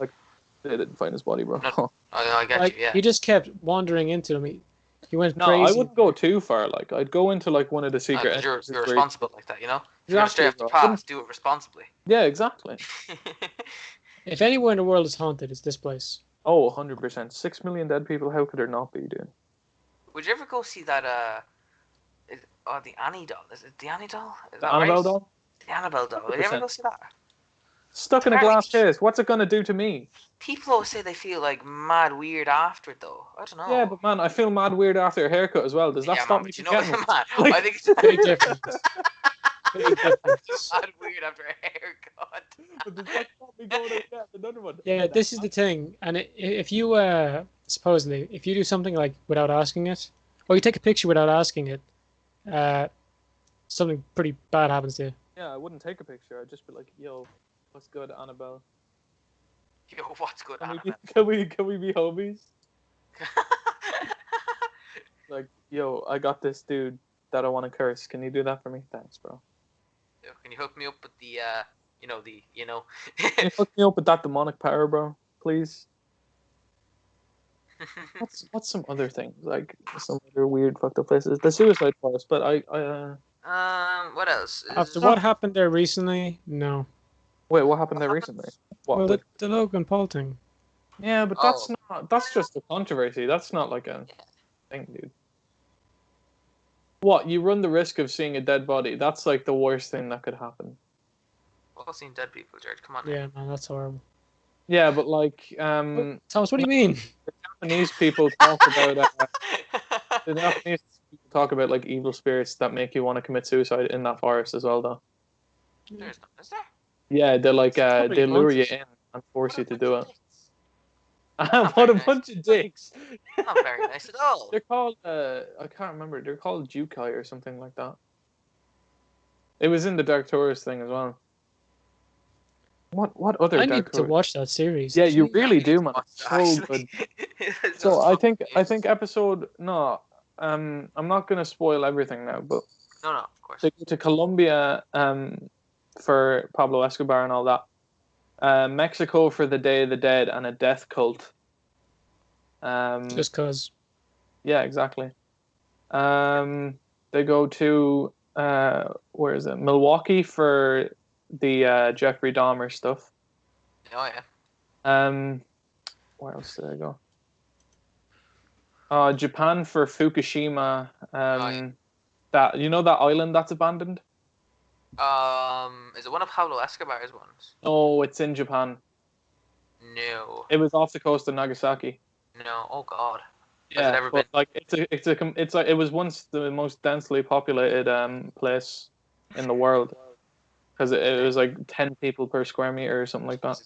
they didn't find his body, bro. No. Oh, no, I get Like you, yeah. he just kept wandering into them. He went No, I crazy. wouldn't go too far. Like I'd go into like one of the secret Because you're entrances you're where responsible like that, you know? If you're going to stray off the Exactly, bro. I wouldn't- path, do it responsibly. Yeah, exactly. If anywhere in the world is haunted, it's this place. Oh, 100%. 6 million dead people. How could there not be, dude? Would you ever go see that, the Annie doll? Is it the Annie doll? Is The that Annabelle right? doll? The Annabelle doll. Would you ever 100%. go see that? Stuck in a Apparently- glass case. What's it gonna do to me? People always say they feel like mad weird after it, though. I don't know. Yeah, but man, I feel mad weird after a haircut as well. Does that yeah, stop man, me but you from know, getting one? man, Like- I think it's Big difference. Big difference. mad weird after a haircut. But does that stop me going out getting another one? Yeah, this is the thing. And if you supposedly, if you do something like without asking it, or you take a picture without asking it, something pretty bad happens to you. Yeah, I wouldn't take a picture. I'd just be like, "Yo, what's good, Annabelle? Yo, what's good, Can we Annabelle? can we be homies? Like, yo, I got this dude that I want to curse. Can you do that for me? Thanks, bro. Yo, can you hook me up with the, you know, Can you hook me up with that demonic power, bro? Please. What's some other things like some other weird fucked up places? The Suicide Forest, but what else? After what happened there recently, no. wait, what happened there recently? What? Well, the Logan Paul thing. Yeah, but that's not. That's just a controversy. That's not like a thing, dude. What? You run the risk of seeing a dead body. That's like the worst thing that could happen. We've all seen dead people, Jared. Come on. Yeah, man, that's horrible. Yeah, but like, Thomas, what do you mean? Japanese people talk about. The Japanese people talk about like evil spirits that make you want to commit suicide in that forest as well, though. There's not, is there? Yeah, they're like probably they lure you haunted. in and force you to do it. Not What a very nice. bunch of dicks! Not very nice at all. They're called I can't remember. They're called Jukai or something like that. It was in the Dark Tourist thing as well. What other I Dark need to Tourist? watch that series. Yeah, you Jeez. really do, man. Watch It's that, so actually. good. Those So I think fucking episode no, I'm not gonna spoil everything now, but No, of course. they go to Colombia for Pablo Escobar and all that. Mexico for the Day of the Dead and a death cult. Just cause. Yeah, exactly. They go to where is it? Milwaukee for the Jeffrey Dahmer stuff. Oh yeah. Where else did I go? Japan for Fukushima. yeah. That you know that island that's abandoned? Is it one of Pablo Escobar's ones? Oh, it's in Japan. No. It was off the coast of Nagasaki. No. Oh God. Has Yeah, it ever but been? like it's like it was once the most densely populated place in the world because it was like 10 people per square meter or something like that.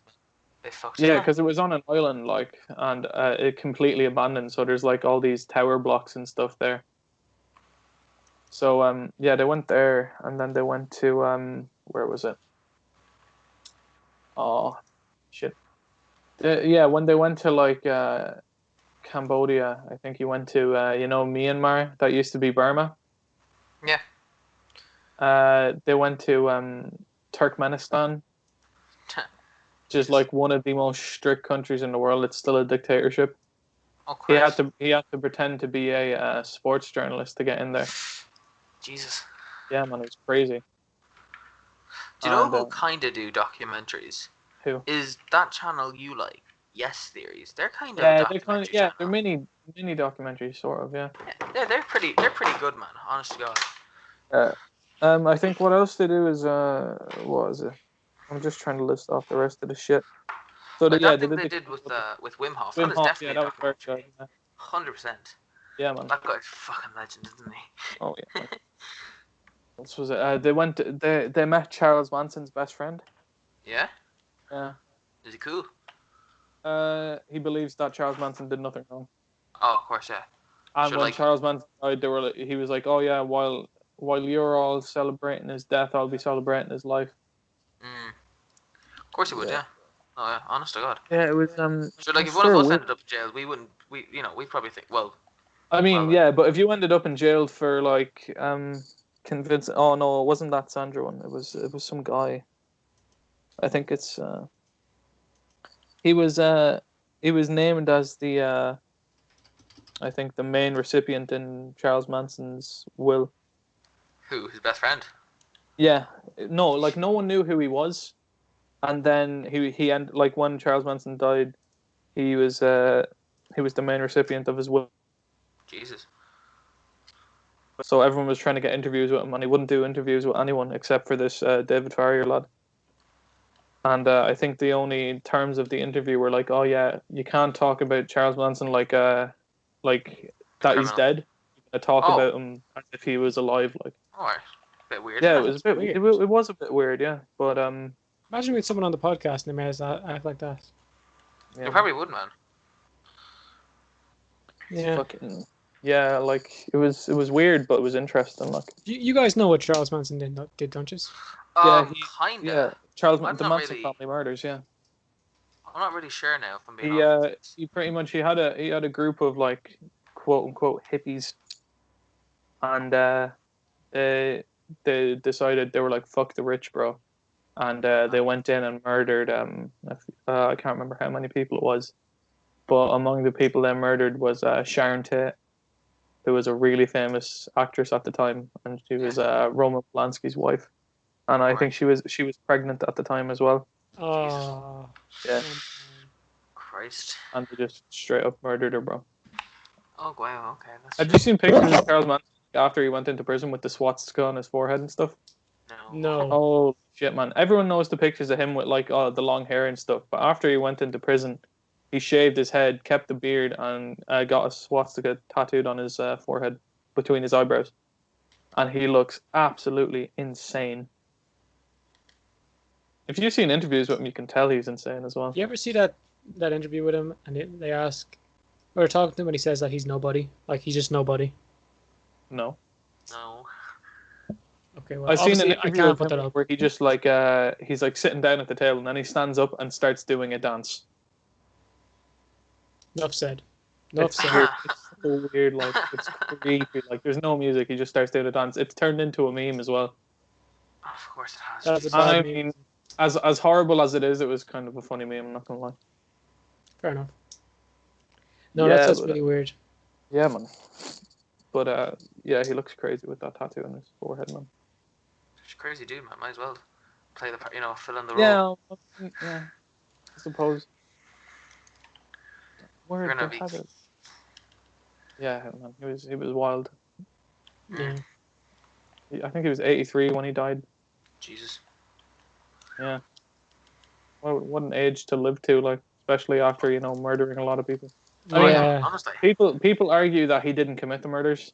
They fucked. Yeah, because it was on an island, like, and it completely abandoned. So there's like all these tower blocks and stuff there. So yeah, they went there, and then they went to where was it? Oh, shit. Yeah, when they went to like Cambodia, I think he went to Myanmar. That used to be Burma. Yeah. They went to Turkmenistan. Which is like one of the most strict countries in the world. It's still a dictatorship. Oh He had Christ. to pretend to be a sports journalist to get in there. Jesus. Yeah, man, it was crazy. Do you know And, who kind of do documentaries? Who? Is that channel you like? Yes theories. They're kind of Yeah, they're documentary they're channel. mini documentaries, sort of. Yeah. Yeah, they're pretty good, man. Honest to God. I think what else they do is what is it? I'm just trying to list off the rest of the shit. So Like yeah, that they thing did they the did with Wim Hof. That Wim is Hof. definitely Yeah, a that was very documentary. good. 100%. Yeah, man. That guy's fucking legend, isn't he? Oh yeah. Man. This was it. They met Charles Manson's best friend. Yeah. Yeah. Is he cool? He believes that Charles Manson did nothing wrong. Oh, of course, yeah. And Should when like. Charles Manson died, he was like, "Oh yeah, while you're all celebrating his death, I'll be celebrating his life." Of course he would, yeah. Oh yeah, honest to God. Yeah, it was So like, it if was one of sort of us weird. ended up in jail, we'd probably think, well, I mean, well, yeah, but if you ended up in jail for like convincing, oh no, it wasn't that Sandra one. It was some guy. I think it's he was named as the I think the main recipient in Charles Manson's will. who? His best friend? Yeah, no, like no one knew who he was, and then he and like when Charles Manson died, he was the main recipient of his will. Jesus. So everyone was trying to get interviews with him, and he wouldn't do interviews with anyone except for this David Farrier lad. And I think the only terms of the interview were like, "Oh yeah, you can't talk about Charles Manson like A that he's criminal. dead. You're gonna talk Oh. about him as if he was alive." Like, Alright. Bit weird. yeah, it Isn't was a bit weird. it was a bit weird, yeah. But Imagine with someone on the podcast and they made us act like that. yeah, You probably would, man. Yeah. fucking yeah, like it was weird, but it was interesting. Like, You guys know what Charles Manson did, don't you? yeah, Kinda. yeah, Charles I'm the not Manson really- family murders, yeah. I'm not really sure now, if I'm being honest. He pretty much he had a group of like quote unquote hippies, and they decided they were like fuck the rich, bro, and they went in and murdered I can't remember how many people it was, but among the people they murdered was Sharon Tate, who was a really famous actress at the time, and she was Roman Polanski's wife, and I think she was pregnant at the time as well. Oh. Yeah. Christ. And they just straight up murdered her, bro. Oh wow. Okay. Have you seen pictures of Charles Manson after he went into prison with the swastika on his forehead and stuff? No. Oh shit, man! Everyone knows the pictures of him with like the long hair and stuff. But after he went into prison, he shaved his head, kept the beard, and got a swastika tattooed on his forehead between his eyebrows, and he looks absolutely insane. If you've seen interviews with him, you can tell he's insane as well. You ever see that interview with him and they ask, or talking to him and he says that he's nobody, like he's just nobody. No. No. Okay, well, I've seen an obviously, I interview can't of put that him up. where he just like he's like sitting down at the table and then he stands up and starts doing a dance. Enough said. Enough It's said. weird. It's so weird. Like it's creepy. Like there's no music. He just starts doing a dance. It's turned into a meme as well. Of course it has. That's a Jesus. bad I meme. mean, as horrible as it is, it was kind of a funny meme. I'm not gonna lie. Fair enough. No, Yeah, that's but, really weird. Yeah, man. But yeah, he looks crazy with that tattoo on his forehead, man. It's a crazy dude, man. Might as well play the part, fill in the role. Yeah. I suppose. Where You're did gonna they be- have it? Yeah, man. He was wild. Yeah. I think he was 83 when he died. Jesus. Yeah. Well, what an age to live to, like, especially after murdering a lot of people. Oh Yeah. yeah. Honestly. People argue that he didn't commit the murders,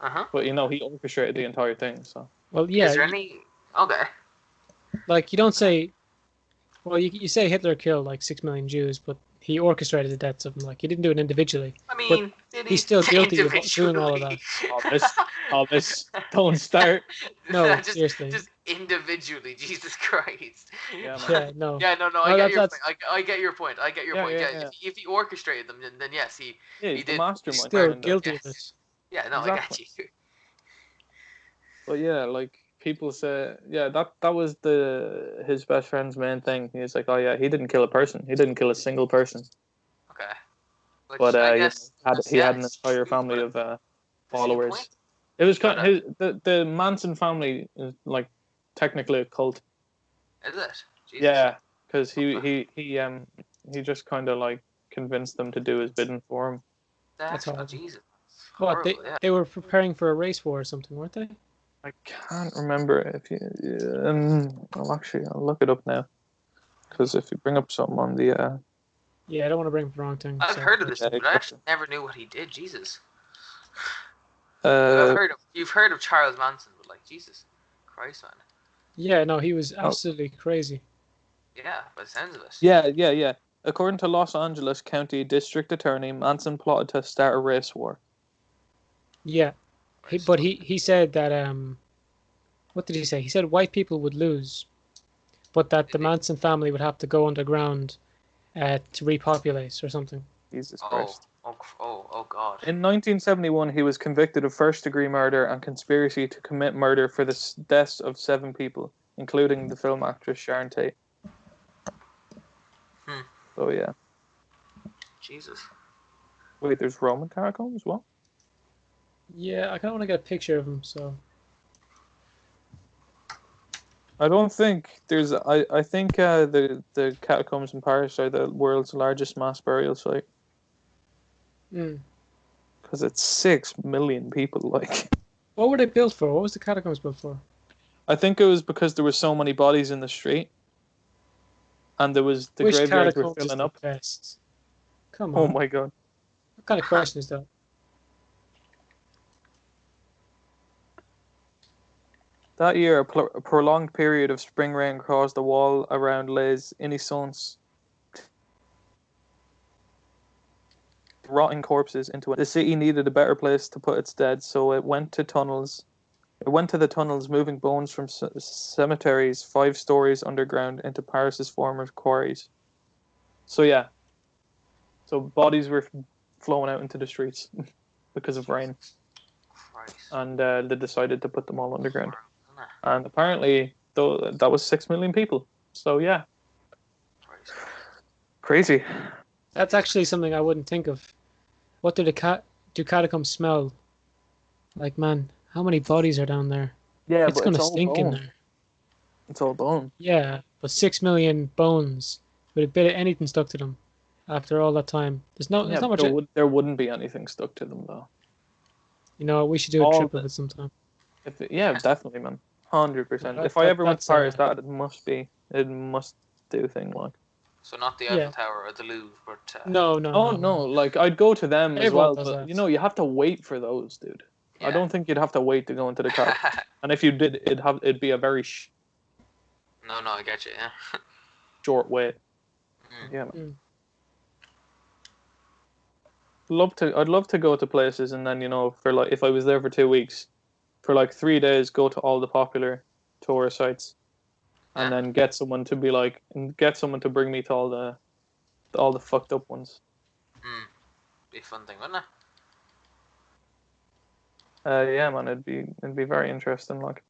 Uh-huh. but he orchestrated the entire thing. So Well, yeah. Is there any? Okay. Like you don't say. Well, you say Hitler killed like 6 million Jews, but he orchestrated the deaths of them. Like he didn't do it individually. I mean, did he's he still guilty of doing all of individually? all this don't start. No, just, seriously. Just individually, Jesus Christ. Yeah, man. Yeah, no. Yeah, no, No, I get your that's- point. I get your point. I get your Yeah, point. yeah, Yeah, yeah. If he orchestrated them, then yes, he. Yeah, He he's did. the mastermind. Still behind it. guilty of it. Yes. Yeah, no, Exactly. I get you. But yeah, like people say, yeah, that was his best friend's main thing. He's like, oh yeah, he didn't kill a person. He didn't kill a single person. Okay. Which But I he guess he had an it's entire true, family but of at the same followers. point, It was you kind gotta- the Manson family is like technically a cult. Is it? Jesus. Yeah, because Okay. He just kind of like convinced them to do his bidding for him. That's horrible. Jesus. What, Horrible, yeah. they were preparing for a race war or something, weren't they? I can't remember if you. I'll look it up now. Because if you bring up something on the. Yeah, I don't want to bring up the wrong thing. I've so- heard of this, Yeah, but I exactly. actually never knew what he did. Jesus. I've Uh, heard of, you've heard of Charles Manson, but like, Jesus Christ, man. Yeah, no, he was Oh. absolutely crazy. Yeah, by the sounds of it. yeah. According to Los Angeles County District Attorney, Manson plotted to start a race war. Yeah, but he said that what did he say? He said white people would lose, but that the Did he? Manson family would have to go underground to repopulate or something. Jesus Oh, Christ. oh, God. In 1971, he was convicted of first-degree murder and conspiracy to commit murder for the deaths of 7 people, including the film actress Sharon Tate. Hmm. So yeah. Jesus. Wait, there's Roman catacombs? What? Yeah, I kind of want to get a picture of him. So I don't think there's. I think the catacombs in Paris are the world's largest mass burial site mm. because it's 6 million people. Like, What were they built for? What was the catacombs built for? I think it was because there were so many bodies in the street, and there was the Which graveyards were catacombs is filling the up. best? Come Oh on. my god! What kind of question is that? That year, a prolonged period of spring rain caused the wall around Les Innocents rotting corpses into it. The city needed a better place to put its dead, so it went to tunnels. It went to the tunnels, moving bones from cemeteries 5 stories underground into Paris's former quarries. So yeah, so bodies were flowing out into the streets because of rain, Christ. and they decided to put them all underground. Isn't it? And apparently, though, that was 6 million people. So yeah, Christ. crazy. That's actually something I wouldn't think of. What do do catacombs smell? Like, man, how many bodies are down there? Yeah, It's gonna stink in there. It's all bone. Yeah, but 6 million bones with a bit of anything stuck to them after all that time. There's Yeah, not but much. there wouldn't be anything stuck to them though. You know, we should do a all trip the- of it sometime. Yeah, definitely, man. 100%. That- If I that- ever went to that's, Paris, that must be. It must do thing like. So not the Yeah. Eiffel Tower or the Louvre, but No. Oh no, like I'd go to them as Everyone well, does but that. you know you have to wait for those, dude. I don't think you'd have to wait to go into the cat. And if you did, it'd be a very No, I get you. Yeah. short wait. Mm. Yeah. Man. I'd love to go to places and then for like if I was there for 2 weeks, for like 3 days, go to all the popular tourist sites, and Yeah. then get someone to bring me to all the fucked up ones. Be a fun thing, wouldn't it? Yeah, man, it'd be very interesting. Like,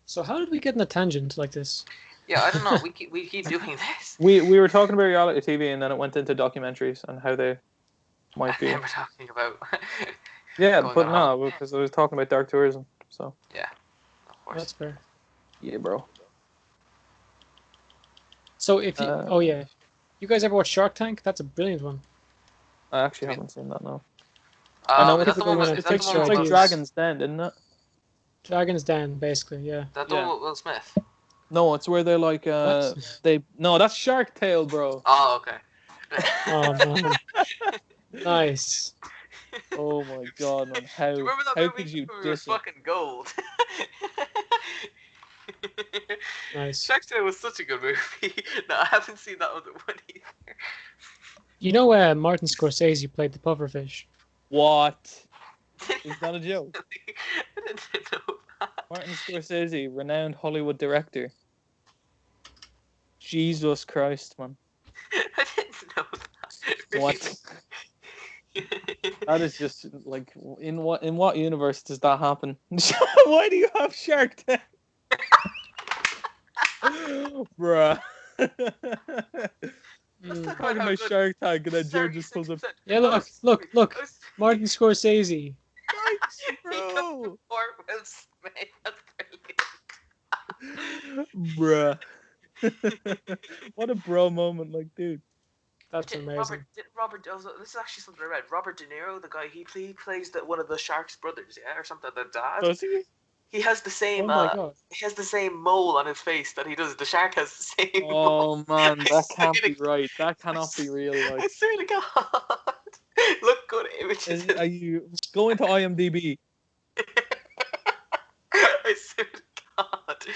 So how did we get in a tangent like this? Yeah, I don't know. we keep doing this. we were talking about reality TV, and then it went into documentaries and how they might be. We're talking about. Yeah, going but on. no, because I was talking about dark tourism. So Of course. That's fair. yeah, bro. So if you, oh yeah, you guys ever watch Shark Tank? That's a brilliant one. I actually haven't seen that. No. I know is that it's the one with? a Is that the picture one It's with? like ideas. Dragon's Den, isn't it? Dragon's Den, basically, yeah. That the Yeah. one with Will Smith. No, it's where they like What? that's Shark Tale, bro. Oh, okay. Oh man, nice. Oh my god, man! Do you remember that how movie could you where it was diss it? fucking gold? Nice. Shark Tale was such a good movie. No, I haven't seen that other one either. You know, Martin Scorsese played the pufferfish. What? Is that a joke? I didn't know that. Martin Scorsese, renowned Hollywood director. Jesus Christ, man! I didn't know that. What? That is just like in what universe does that happen? Why do you have Shark Tank? Bruh. Mm. Talking about Shark Tank and then Jared just pulls up. Yeah, look. Martin Scorsese. Nice, bro. Or Will Smith. That's brilliant. Bruh. What a bro moment, like, dude. That's amazing. This is actually something I read. Robert De Niro, the guy he plays one of the Shark's brothers, yeah, or something. The dad. Does he? He has the same. Oh my god. He has the same mole on his face that he does. The shark has the same. Oh mole. man, that can't swear be to- right. That cannot be real. I Like, swear to God. Look good images. are you going to IMDb? I swear to God.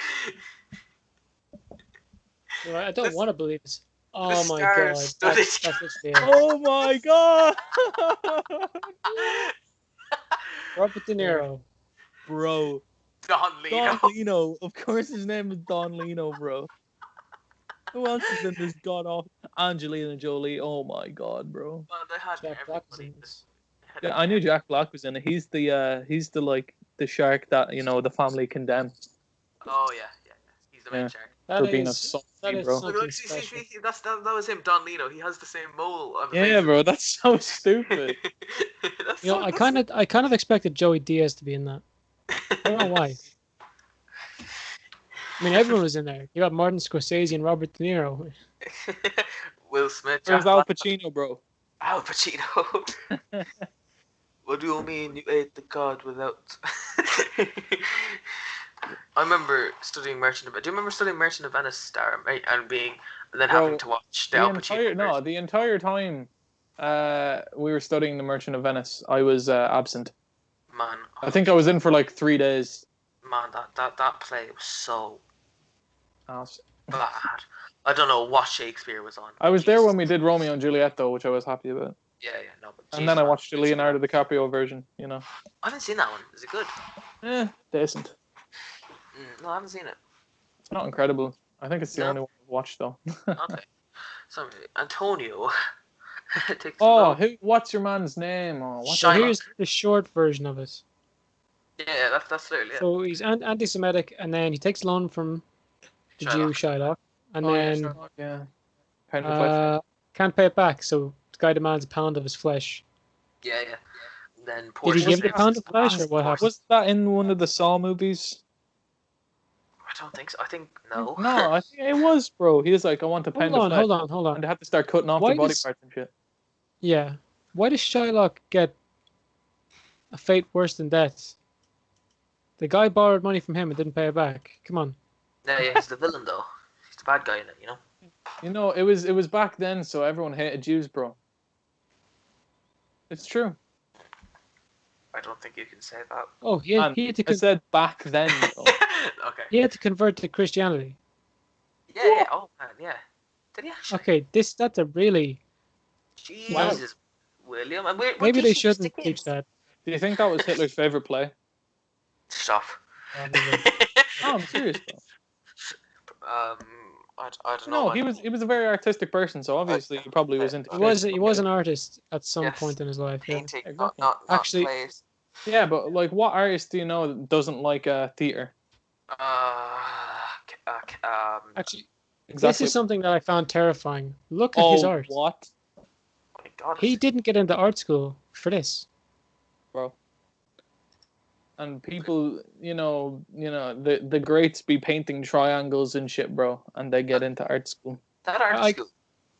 I don't This- want to believe this. Oh the my stars god. stood That's it. literally it. Oh my god, Robert De Niro. bro. Don Don Lino. Lino. Of course, his name is Don Lino, bro. Who else is in this god off? Angelina Jolie. Oh my god, bro. Well, they had Jack Black was everybody. in this. Yeah, I knew Jack Black was in it. He's the like the shark that the family condemned Oh yeah. He's the main Yeah. shark. for being a that softie, is bro. something Look, see, special. that was him, Don Lino. He has the same mole on the Yeah, face. bro, that's so stupid. That's You know, so- I that's- kind of expected Joey Diaz to be in that. I don't know why. I mean, everyone was in there. You got Martin Scorsese and Robert De Niro. Will Smith. Where's Jack Al Black, Pacino, bro? Al Pacino. What do you mean you ate the cod without? I remember studying Merchant of. Do you remember studying Merchant of Venice, Star, and then Bro, having to watch the The Al Pacino? version? the entire time we were studying the Merchant of Venice, I was absent. Man, I think I was in for like 3 days. man, that play was so Ass. bad. I don't know what Shakespeare was on. I was there Jesus. when we did Romeo and Juliet, though, which I was happy about. Yeah, no, but And Jesus, then I man, watched the it's- Leonardo DiCaprio version, I haven't seen that one. Is it good? Decent. No, I haven't seen it. It's not incredible. I think it's the No. only one I've watched, though. Okay. So Antonio. takes Oh, the what's your man's name? Oh, what's Shylock. Here's the short version of it. yeah, that's literally it. So he's anti-Semitic, and then he takes loan from the Jew Shylock, and then Sherlock, yeah. Pound of flesh. can't pay it back. So the guy demands a pound of his flesh. Yeah. Then Did he Portia give the says- pound of flesh, or what happened? Was that in one of the Saw movies? I don't think so. I think no. No, I think it was, bro. He was like, I want a pound of flesh. Hold on. And they had to start cutting off Why the body does- parts and shit. Yeah. Why does Shylock get a fate worse than death? The guy borrowed money from him and didn't pay it back. Come on. Yeah, he's the villain though. He's the bad guy in it. It was back then, so everyone hated Jews, bro. It's true. I don't think you can say that. Oh, he had to I said back then, though. Okay. he had to convert to Christianity. Yeah. Oh man, yeah. Did he actually? Okay, that's a really Jesus, William. And we're maybe they teaching this to shouldn't teach kids. that. Do you think that was Hitler's favorite play? Stop. No, I'm serious, bro. I don't know. No, he was a very artistic person, so obviously he probably was into. He was an artist at some Yes. point in his life. Yeah. painting, exactly. not Actually- plays. Yeah, but like, what artist do you know that doesn't like theater? Actually, this Exactly. is something that I found terrifying. Look at his art. What, Oh my God. He didn't get into art school for this. bro? And people, the greats be painting triangles and shit, bro, and they get into art school. That art I- school.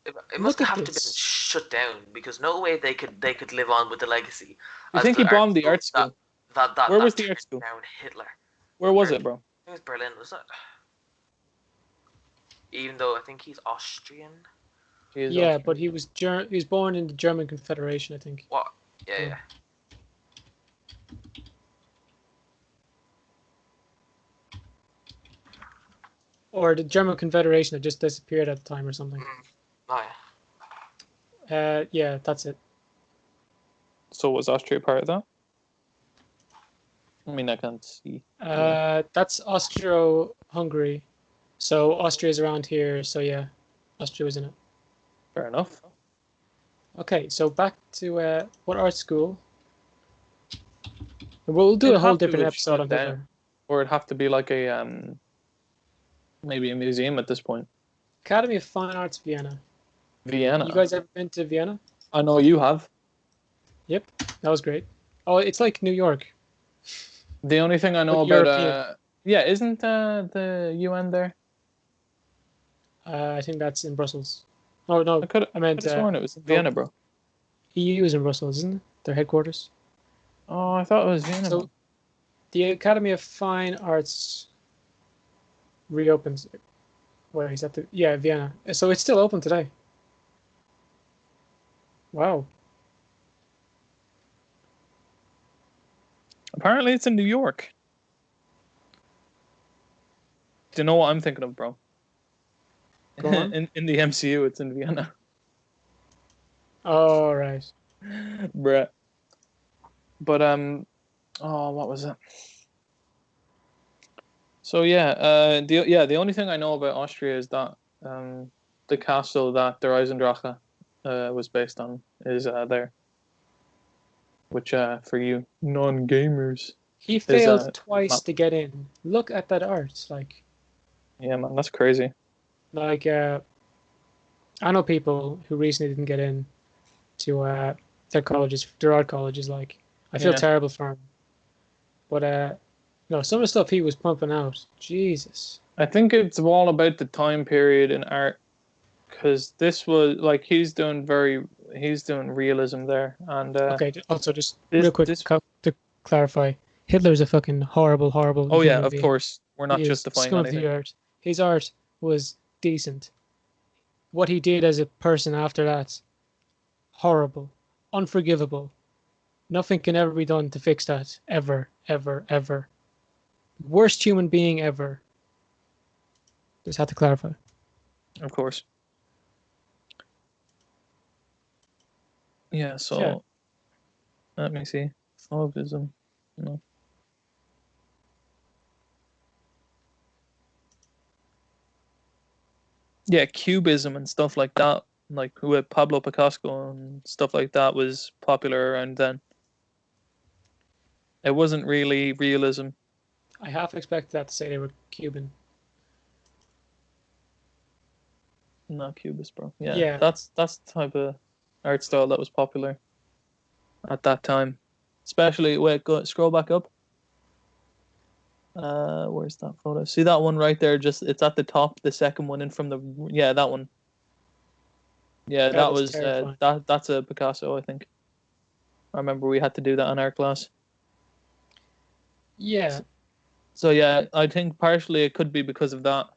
It must look at have to been this. shut down because no way they could live on with the legacy. You as think he bombed the art school? That Where was that the art turned school? Down Hitler. Where was it, bro? It was Berlin, was it? Even though I think he's Austrian. He is Yeah, Austrian. but he was born in the German Confederation, I think. What? Yeah, Yeah. yeah. Or the German Confederation had just disappeared at the time or something. Oh yeah. Yeah, that's it. So was Austria part of that? I mean, I can't see. That's Austro-Hungary. So Austria's around here, so yeah, Austria was in it. Fair enough. Okay, so back to what art school? We'll do It'd a whole have to different have episode on shut down. Hitler. Or it'd have to be like a maybe a museum at this point. Academy of Fine Arts, Vienna. Vienna. You guys ever been to Vienna? I know you have. That was great. Oh, it's like New York. The only thing I know But about European. isn't the UN there? I think that's in Brussels. Oh no, I could I meant have sworn it was in Vienna, bro. EU is in Brussels, isn't it? Their headquarters. Oh, I thought it was Vienna. So man. the Academy of Fine Arts reopens. Where is that? Vienna. So it's still open today. Wow. Apparently, it's in New York. Do you know what I'm thinking of, bro? Go on. in the MCU, it's in Vienna. Oh, right. Bruh. But oh, what was it? So yeah, the only thing I know about Austria is that the castle that Der Eisendrache was based on is there, which for you non-gamers He is failed twice map. to get in. Look at that art. Yeah, man, that's crazy. Like I know people who recently didn't get in to their colleges, their art colleges. Like, I feel Yeah. terrible for him. But some of the stuff he was pumping out, Jesus. I think it's all about the time period in art, because this was like he's doing realism there, and Okay, also just this real quick this. to clarify, Hitler's a fucking horrible, horrible Oh yeah, human of being. course, we're not He is justifying scum of the anything. earth. His art was decent. What he did as a person after that, horrible, unforgivable. Nothing can ever be done to fix that, ever, ever, ever. Worst human being ever. Just had to clarify. Of course. Yeah. So Yeah. let me see. Fauvism. No. Yeah, cubism and stuff like that, like with Pablo Picasso and stuff like that, was popular around then. It wasn't really realism. I half expected that to say they were Cuban. Not cubist, bro. Yeah, Yeah. that's the type of art style that was popular at that time. Especially, wait, scroll back up. Where's that photo? See that one right there? Just it's at the top, the second one in from the that one. Yeah, that was was terrifying. that's a Picasso, I think. I remember we had to do that in art class. Yeah. So yeah, I think partially it could be because of that.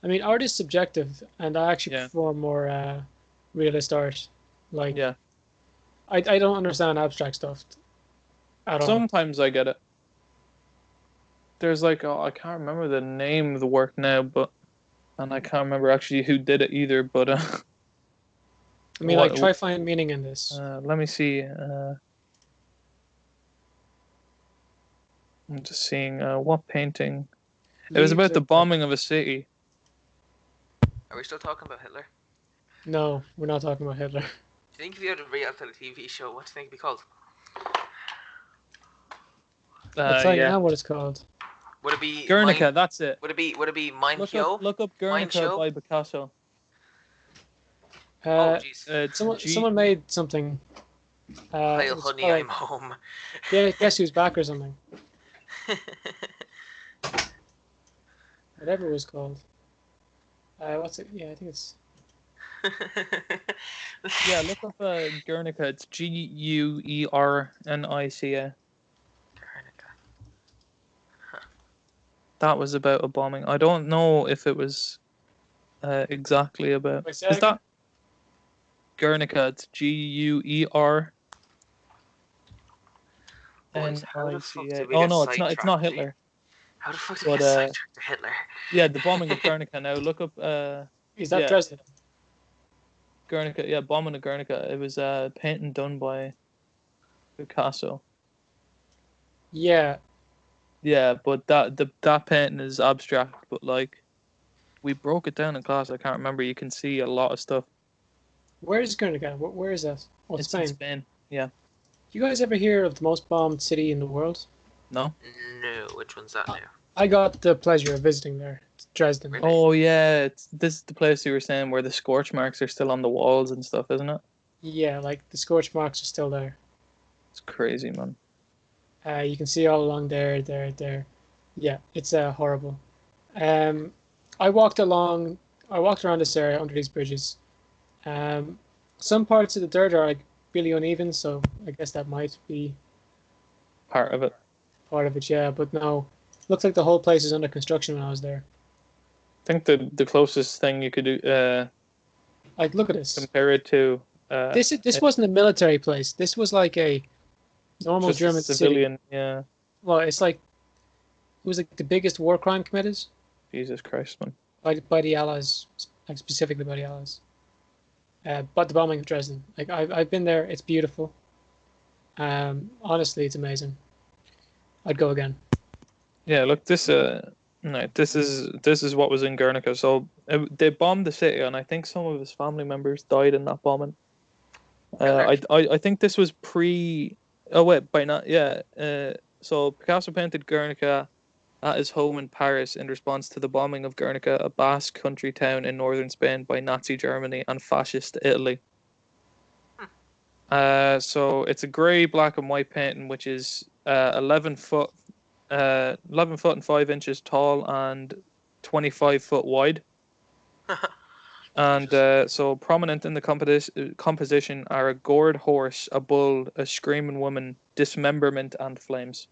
I mean, art is subjective, and I actually Yeah. prefer more realist art. Like, Yeah. I don't understand abstract stuff at all. Sometimes I get it. There's like I can't remember the name of the work now, and I can't remember actually who did it either. But I mean, like, try find meaning in this. let me see. I'm just seeing what painting. It was about the bombing of a city. Are we still talking about Hitler? No, we're not talking about Hitler. Do you think if you had a reality TV show, what do you think it'd be called? I'll tell you Yeah. now what it's called. Would it be Guernica, that's it. Would it be Mind Look Show? up Guernica Show? by Picasso. Oh jeez. Someone made something. Hail honey, called, I'm home. Yeah, guess who's back or something. Whatever it was called. What's it? Yeah, I think it's. Yeah, look up Guernica. It's Guernica. That was about a bombing. I don't know if it was exactly about. Wait, Is that Guernica? It's Guer. Boys, how the fuck did we Oh get no, it's not. It's not sidetracked? Hitler. How the fuck did we get sidetracked to Hitler? Yeah, the bombing of Guernica. Now look up. Is that yeah. Dresden? Guernica, yeah, bombing of Guernica. It was a painting done by Picasso. Yeah. Yeah, but that painting is abstract. But like, we broke it down in class. I can't remember. You can see a lot of stuff. Where is Guernica? Where is that? Oh, It's Spain. in Spain. Yeah. You guys ever hear of the most bombed city in the world? No. No, which one's that now? I got the pleasure of visiting there. It's Dresden. Really? Oh yeah, this is the place you were saying where the scorch marks are still on the walls and stuff, isn't it? Yeah, like the scorch marks are still there. It's crazy, man. You can see all along there. Yeah, it's horrible. I walked along I walked around this area under these bridges. Some parts of the dirt are like really uneven, so I guess that might be Part of it. part of it. Yeah, but no, looks like the whole place is under construction when I was there. I think the closest thing you could do Like, look at this. compare it to This wasn't a military place. This was like a normal just a German city. civilian. Yeah, Well, it's like it was like the biggest war crime committed Jesus Christ, man. by the Allies, like specifically by the Allies. But the bombing of Dresden, like I've been there. It's beautiful. Honestly, it's amazing. I'd go again. Yeah, look, this no, this is what was in Guernica. So they bombed the city, and I think some of his family members died in that bombing. I think this was pre. Oh wait, by not yeah. So Picasso painted Guernica at his home in Paris in response to the bombing of Guernica, a Basque country town in northern Spain by Nazi Germany and fascist Italy. So it's a grey, black and white painting, which is 11 foot and 5 inches tall and 25 foot wide. And so prominent in the composition are a gored horse, a bull, a screaming woman, dismemberment, and flames.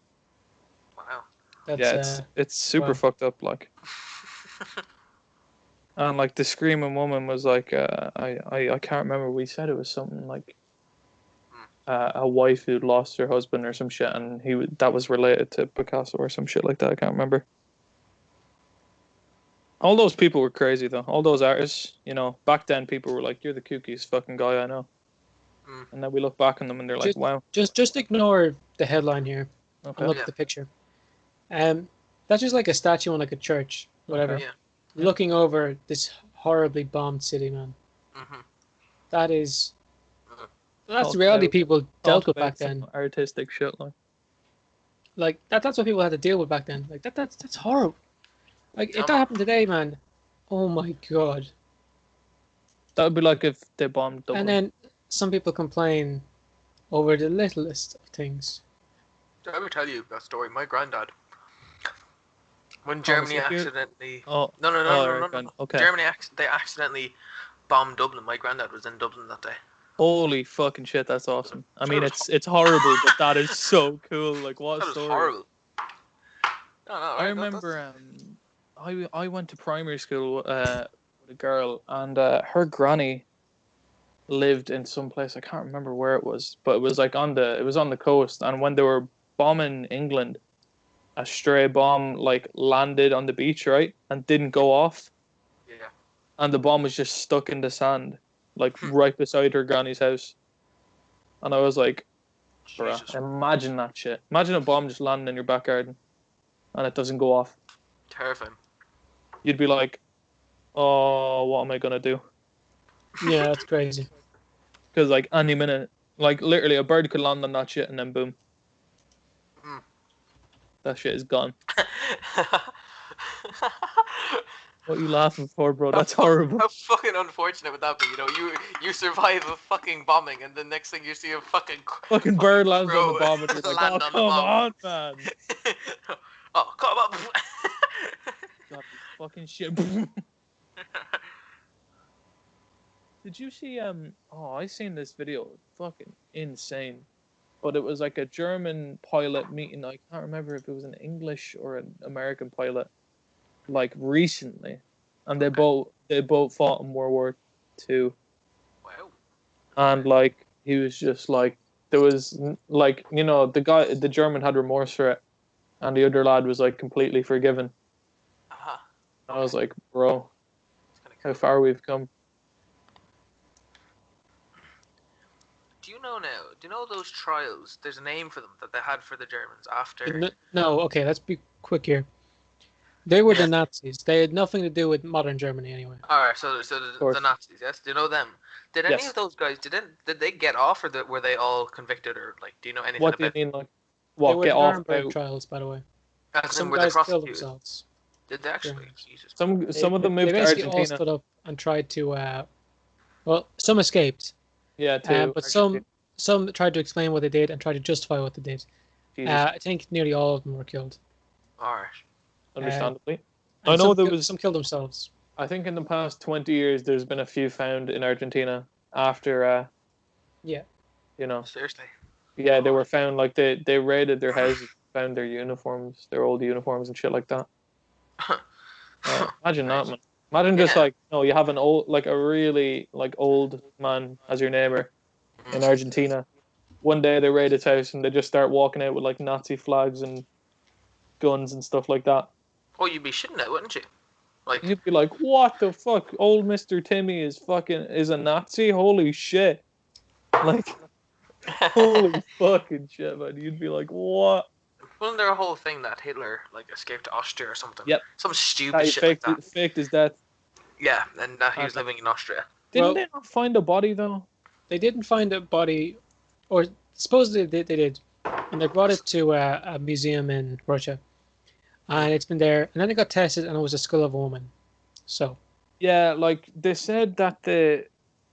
Wow. That's, Yeah, it's super wow. fucked up, like. And like the screaming woman was like, I can't remember. We said it was something like a wife who'd lost her husband or some shit, and that was related to Picasso or some shit like that. I can't remember. All those people were crazy though. All those artists, you know, back then people were like, "You're the kookiest fucking guy I know," and then we look back on them and they're like, "Wow." Just ignore the headline here Okay. and look at the picture. That's just like a statue in like a church, whatever, Yeah. looking over this horribly bombed city, man. Mm-hmm. That's Talk the reality about- people dealt Talk with about back then. some artistic shit, like. That's what people had to deal with back then. Like that's horrible. Like if that Dumb. happened today, man, oh my god. That would be like if they bombed Dublin. And then some people complain over the littlest of things. Did I ever tell you that story? My granddad, when Germany if you- accidentally Oh, no right, okay. Germany they accidentally bombed Dublin. My granddad was in Dublin that day. Holy fucking shit, that's awesome. I mean, That was it's horrible, but that is so cool. Like, what a That was story. horrible. No, I remember I went to primary school with a girl, and her granny lived in some place. I can't remember where it was, but it was like on the coast. And when they were bombing England, a stray bomb like landed on the beach, right, and didn't go off, Yeah. and the bomb was just stuck in the sand, like right beside her granny's house. And I was like, bruh, Jesus. imagine that shit. Imagine a bomb just landing in your back garden, and it doesn't go off. Terrifying. You'd be like, oh, what am I gonna do? Yeah, that's crazy. Because like any minute, like literally a bird could land on that shit and then boom, that shit is gone. What are you laughing for, bro? That's horrible. How fucking unfortunate would that be? You know, you survive a fucking bombing, and the next thing you see a fucking Fucking bird lands on crow the bomb and you're like, land oh, on the come bomb. on, man. Oh, come on! God, this fucking shit. Did you see, oh, I seen this video. Fucking insane. But it was like a German pilot meeting. I can't remember if it was an English or an American pilot. Like recently, and they both fought in World War II, Wow. and like he was just like there was like, you know, the German had remorse for it, and the other lad was like completely forgiven. Uh-huh. I was like, bro, It's kinda how cool. far we've come. Do you know now? Do you know those trials? There's a name for them that they had for the Germans after. No, okay, let's be quick here. They were the Nazis. They had nothing to do with modern Germany anyway. Alright, so course. the Nazis, yes? Do you know them? Did any Yes. of those guys did they get off, or were they all convicted, or like do you know anything What do you about? mean, like, They what, were get off? Nuremberg Now? trials, by the way. As in, Some were they guys killed prosecuted? themselves. Did they actually? Germans. Jesus. Some of them They moved to basically all Argentina. stood up and tried to. Well, some escaped, Yeah, too. but some tried to explain what they did and tried to justify what they did. Jesus, I think nearly all of them were killed. Alright. understandably. And I know some there ki- was some killed themselves. I think in the past 20 years, there's been a few found in Argentina after, Yeah. you know, Seriously. yeah, they were found like they raided their houses, found their uniforms, their old uniforms and shit like that. Imagine that, Right. man. Imagine just Yeah. like, you have an old, like a really like old man as your neighbor in Argentina. One day they raid his house and they just start walking out with like Nazi flags and guns and stuff like that. Oh, you'd be shitting it, wouldn't you? Like, You'd be like, "What the fuck? Old Mister Timmy is a Nazi? Holy shit!" Like, holy fucking shit, man. You'd be like, "What?" wasn't there a whole thing that Hitler like escaped to Austria or something? Yep. Some That stupid he shit like that. faked his death. Yeah, and that he was Okay. living in Austria. Didn't Well- they not find a body though? They didn't find a body, or supposedly they did, and they brought it to a museum in Russia, and it's been there. And then it got tested, and it was a skull of a woman. So Yeah, like they said that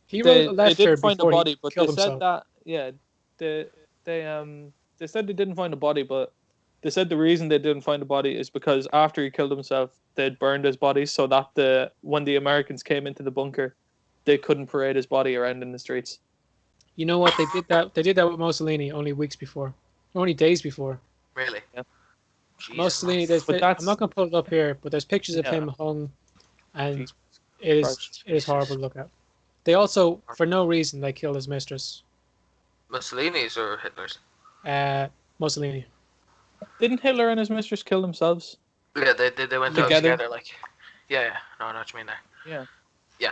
he they wrote a letter didn't find a before body, he but they killed said himself. that they they said they didn't find a body, but they said the reason they didn't find a body is because after he killed himself, they'd burned his body so that when the Americans came into the bunker, they couldn't parade his body around in the streets. You know what? They did that. They did that with Mussolini only weeks before, only days before. Really? Yeah. Jesus, Mussolini. man. There's But that's- I'm not gonna put it up here, but there's pictures of Yeah. him hung, and Jesus it Christ. is horrible to look at. They also, for no reason, they killed his mistress, Mussolini's or Hitler's? Mussolini. Didn't Hitler and his mistress kill themselves? Yeah, they went out Together? together. Like, yeah. No, I know what you mean there. Yeah. Yeah.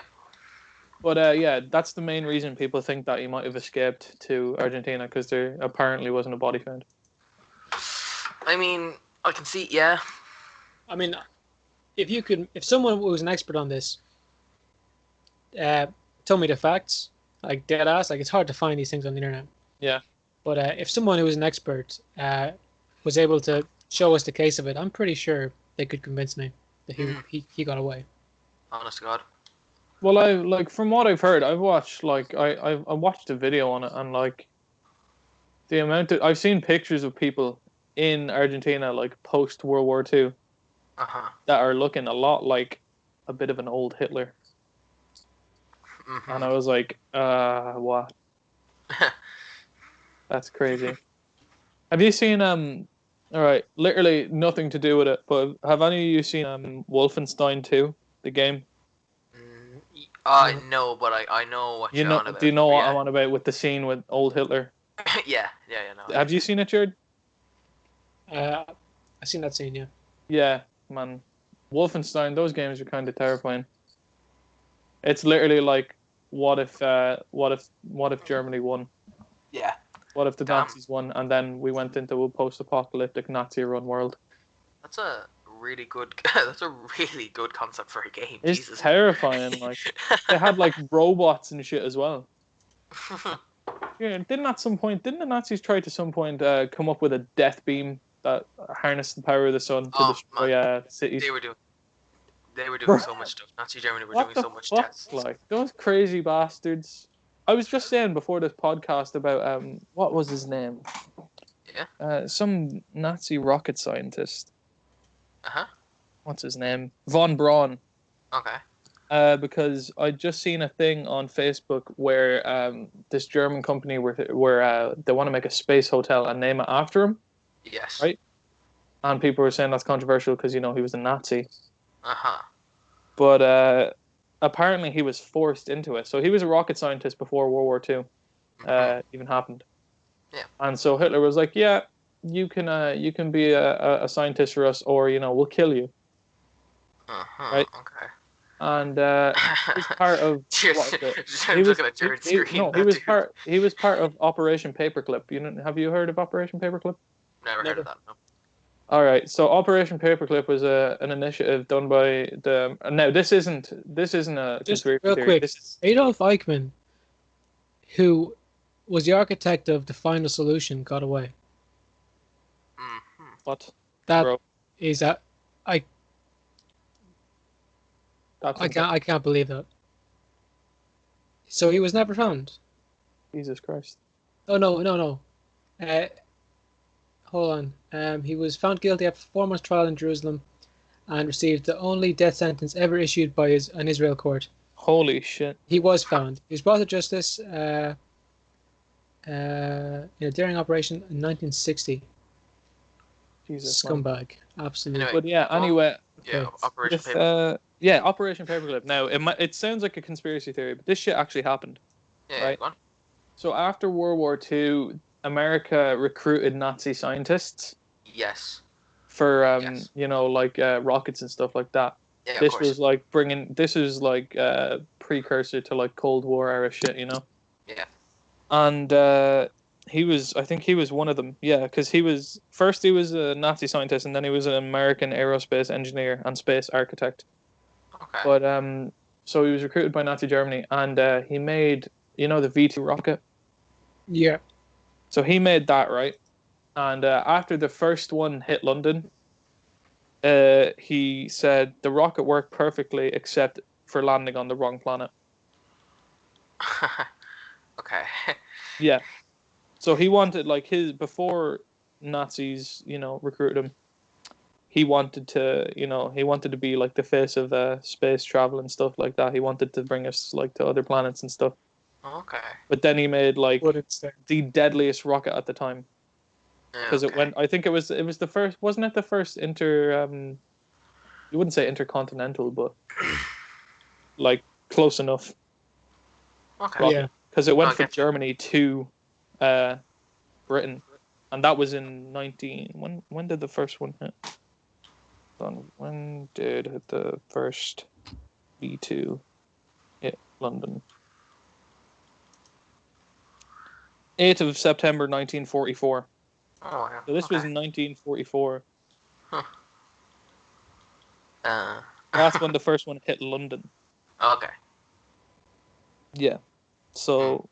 But yeah, that's the main reason people think that he might have escaped to Argentina, because there apparently wasn't a body found. I mean, I can see. Yeah. I mean, if someone who was an expert on this, told me the facts, like dead ass, like it's hard to find these things on the internet. Yeah. But if someone who was an expert was able to show us the case of it, I'm pretty sure they could convince me that he got away. Honest to God. Well, from what I've heard, I've watched I watched a video on it, and like the amount of, I've seen pictures of people in Argentina like post World War II that are looking a lot like a bit of an old Hitler, and I was like, what? That's crazy. Have you seen all right, literally nothing to do with it, but have any of you seen Wolfenstein 2, the game? No, but I know what You you're know, on about. do you know what yeah. I'm on about with the scene with old Hitler? yeah, no. Have you seen it, Jared? I've seen that scene, yeah. Yeah, man. Wolfenstein, those games are kind of terrifying. It's literally like, what if Germany won? Yeah. What if the Damn. Nazis won, and then we went into a post-apocalyptic Nazi-run world? That's a really good. That's a really good concept for a game. It's Jesus. terrifying. Like they had like robots and shit as well. Yeah, didn't the Nazis try to some point come up with a death beam that harnessed the power of the sun to Oh, destroy cities? They were doing so much stuff. Nazi Germany were What doing the so much fuck? tests. Like those crazy bastards. I was just saying before this podcast about what was his name? Yeah. Some Nazi rocket scientist. Uh-huh. What's his name? Von Braun. Okay. Because I'd just seen a thing on Facebook where this German company where they want to make a space hotel and name it after him, Yes. Right. and people were saying that's controversial because he was a Nazi. Uh-huh. But apparently he was forced into it. So he was a rocket scientist before World War II even happened. Yeah. And so Hitler was like, "Yeah, you can be a scientist for us, or we'll kill you." Uh-huh. Right. Okay. And he was part of I'm looking at Jared's screen. he was part of Operation Paperclip. Have you heard of Operation Paperclip? Never heard of that. No. All right, so Operation Paperclip was an initiative done by the. Now this isn't a Just conspiracy real theory. quick, This is, Adolf Eichmann, who was the architect of the final solution, got away. Mm-hmm. what? That Bro. is that That's I can't believe that. So he was never found. Jesus Christ. Oh no. Hold on. He was found guilty after 4 months trial in Jerusalem, and received the only death sentence ever issued by an Israel court. Holy shit. He was found. He was brought to justice in a daring operation in 1960. Jesus. Man. Scumbag. Absolutely. Anyway, But yeah, anyway. yeah, Okay. Operation With, Paper. yeah, Operation Paperclip. Now, it sounds like a conspiracy theory, but this shit actually happened. Yeah, right. go on. So after World War II, America recruited Nazi scientists Yes. for, Yes. rockets and stuff like that. Yeah, of This course. was like precursor to like Cold War era shit, you know? Yeah. And I think he was one of them. Yeah, because he was a Nazi scientist, and then he was an American aerospace engineer and space architect. Okay. But so he was recruited by Nazi Germany, and he made, the V2 rocket. Yeah. So he made that, right? And after the first one hit London, he said the rocket worked perfectly except for landing on the wrong planet. Okay. Yeah. So he wanted, like, before Nazis, recruited him, he wanted to be like the face of space travel and stuff like that. He wanted to bring us like to other planets and stuff. Okay. But then he made like But it's the deadliest rocket at the time, because it went. I think it was the first. Wasn't it the first you wouldn't say intercontinental, but like close enough. Okay. yeah. Because it went I from get you. Germany to Britain, and that was in 19. When did the first one hit? When did the first V2 hit London? 8th of September 1944. Oh wow. So this was Okay. in 1944. Uh. That's when the first one hit London. Okay. Yeah. So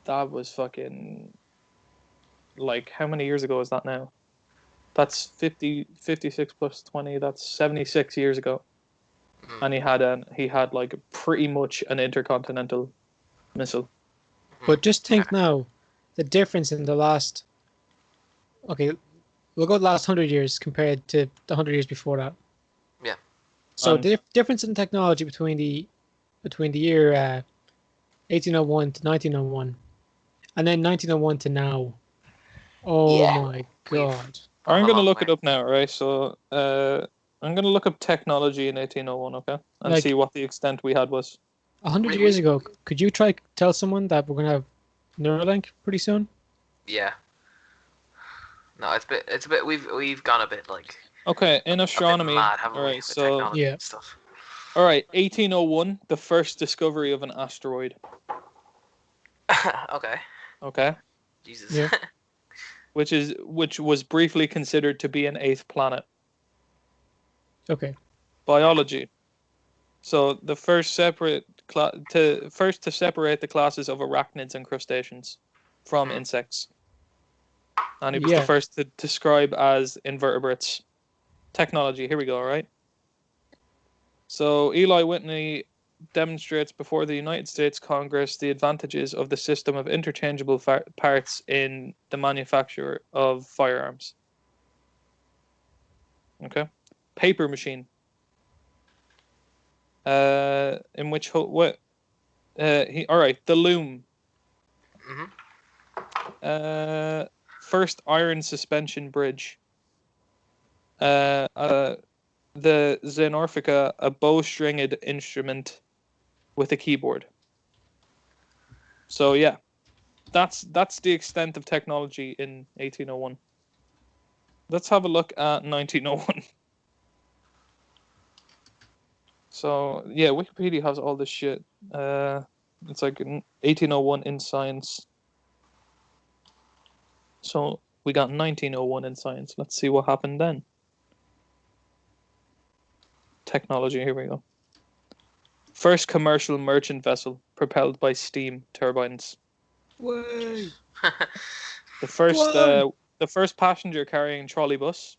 that was fucking, like, how many years ago is that now? That's 56 plus 20. That's 76 years ago. And he had like pretty much an intercontinental missile. But just think now, the difference in the last. Okay, we'll go the last 100 years compared to the 100 years before that. Yeah. So the difference in technology between the year 1801 to 1901, and then 1901 to now. Oh Yeah. my god! I'm gonna look it up now, right? So I'm gonna look up technology in 1801, okay, and Like- see what the extent we had was. 100 years ago, could you try tell someone that we're gonna have Neuralink pretty soon? Yeah. No, it's a bit. We've gone a bit like. Okay, in astronomy. Mad, haven't All we, right, with so technology Yeah. and stuff. all right, 1801, the first discovery of an asteroid. Okay. Okay, Jesus. Yeah. which was briefly considered to be an eighth planet. Okay. Biology. So the first to separate the classes of arachnids and crustaceans from insects, and he was the first to describe as invertebrates. Technology. Here we go. All right. So Eli Whitney demonstrates before the United States Congress the advantages of the system of interchangeable parts in the manufacture of firearms. Okay. Paper machine. In which the loom. First iron suspension bridge. The Xenorphica, a bow-stringed instrument with a keyboard. So yeah, that's the extent of technology in 1801. Let's have a look at 1901. So yeah, Wikipedia has all this shit. It's like 1801 in science. So we got 1901 in science. Let's see what happened then. Technology, here we go. First commercial merchant vessel propelled by steam turbines. Way. The first passenger carrying trolley bus.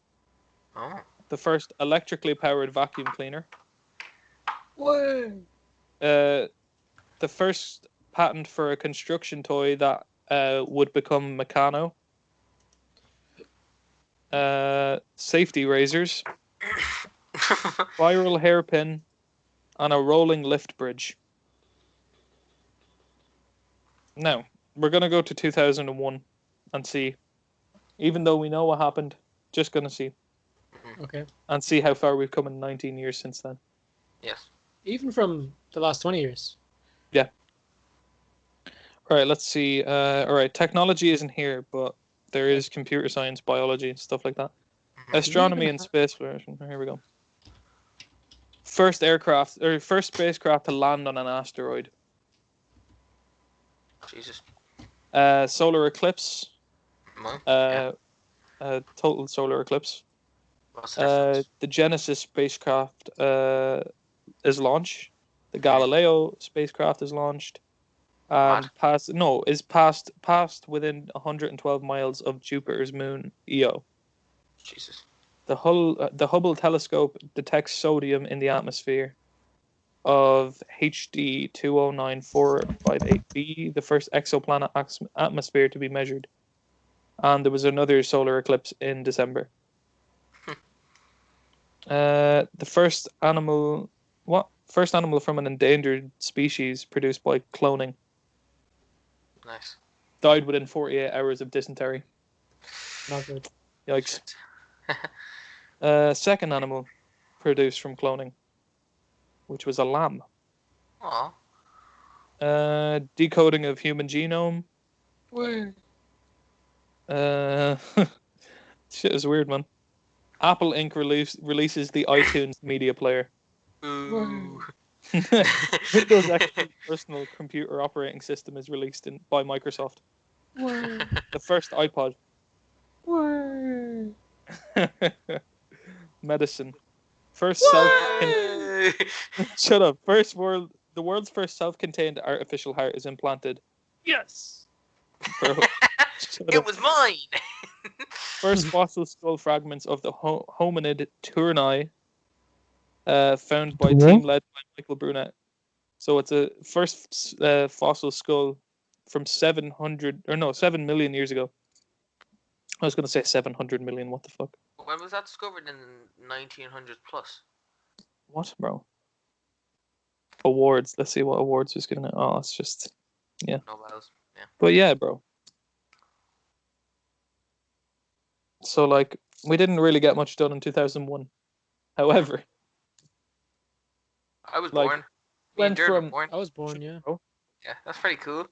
Oh. The first electrically powered vacuum cleaner. Way. The first patent for a construction toy that would become Meccano. Safety razors. spiral hairpin, and a rolling lift bridge. Now, we're going to go to 2001 and see. Even though we know what happened, just going to see. Okay. And see how far we've come in 19 years since then. Yes. Even from the last 20 years. Yeah. All right, let's see. All right, technology isn't here, but there is computer science, biology, and stuff like that. Astronomy and space. Here we go. First spacecraft to land on an asteroid. Jesus. Solar eclipse. Yeah. Total solar eclipse. What's the difference? The Genesis spacecraft is launched. The Galileo spacecraft is launched. And passed within 112 miles of Jupiter's moon Io. Jesus. The Hubble telescope detects sodium in the atmosphere of HD 209458b, the first exoplanet atmosphere to be measured. And there was another solar eclipse in December. The first animal from an endangered species produced by cloning. Nice. Died within 48 hours of dysentery. Not good. Yikes. Second animal produced from cloning, which was a lamb. Aw. Decoding of human genome. Where? Shit is weird, man. Apple Inc. releases the iTunes media player. Ooh. Windows XP personal computer operating system is released by Microsoft. Where? The first iPod. Where? Medicine. First Yay! Shut up. The world's first self-contained artificial heart is implanted. Yes. Bro, shut It up. was mine. First fossil skull fragments of the hominid Tournai, found by team led by Michael Brunet. So it's a first fossil skull from 7 million years ago. I was going to say 700 million. What the fuck? When was that discovered? In 1900 plus. What, bro? Awards. Let's see what awards was given. Oh, it's just Nobels. Yeah. But yeah, bro. So like, we didn't really get much done in 2001. However, I was Like, born. Me went and Jared were from- born. I was born, yeah. Yeah, that's pretty cool.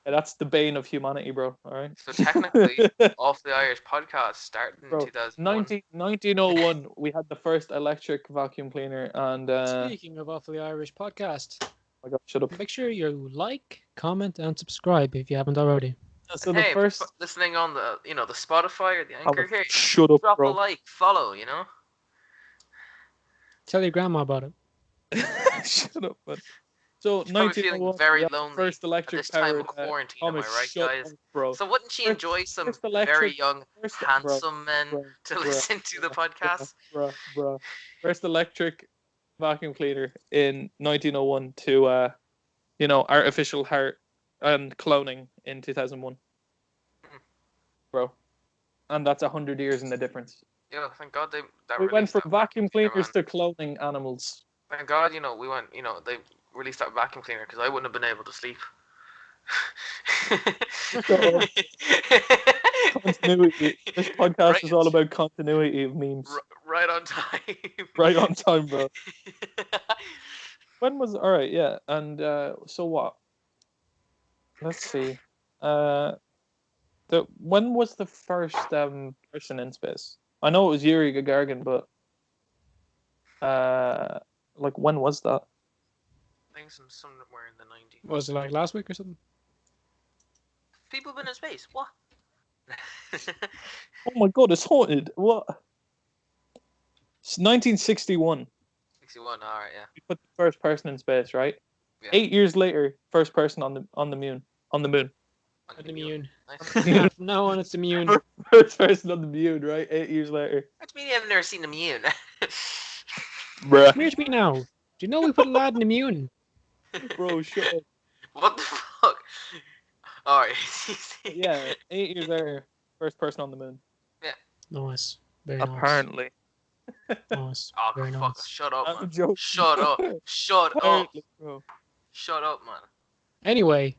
Yeah, that's the bane of humanity, bro. All right. So technically, Off the Irish podcast started in Bro, 2001. 1901, we had the first electric vacuum cleaner, and Speaking of Awfully Irish podcast, oh my God, shut up. make sure you like, comment, and subscribe if you haven't already. So Hey, the first, listening on the the Spotify or the Anchor here, shut up, drop a bro. like, follow. Tell your grandma about it. Shut up, man. So She's probably feeling 1901, very we had the lonely first at electric this time of powered. quarantine. Am I Thomas, right, shut guys? up, bro. So wouldn't she enjoy some first very electric- young, First, handsome men bro, to bro, listen to the podcast? Bro. First electric vacuum cleaner in 1901 to artificial heart and cloning in 2001. Bro. And that's 100 years in the difference. Yeah, thank God that We went released from that vacuum cleaner, cleaners man. to cloning animals. Thank God, we went. They released that vacuum cleaner because I wouldn't have been able to sleep. Continuity. This podcast Right. is all about continuity of memes. Right on time. Right on time, bro. When was alright? Yeah, and so what? Let's see. When was the first person in space? I know it was Yuri Gagarin, but when was that? I think somewhere in the 90s. Was it like last week or something? People been in space. What? Oh my God, it's haunted. What? It's 1961. 61. All right, yeah. We put the first person in space, right? Yeah. 8 years later, first person on the moon. On The Nice. From now on, it's immune. First person on the moon, right? 8 years later. What do you mean I've never seen Immune? Bruh. Come here to me now. Do you know we put a lad in immune? Bro, shut up. What the fuck? All right. Yeah, 8 years later, first person on the moon. Nice. Very nice. Apparently. Nice. Oh, Very fuck! nice. Shut up, I'm man. joking. Shut up. Shut up. Apparently, bro. Shut up, man. Anyway,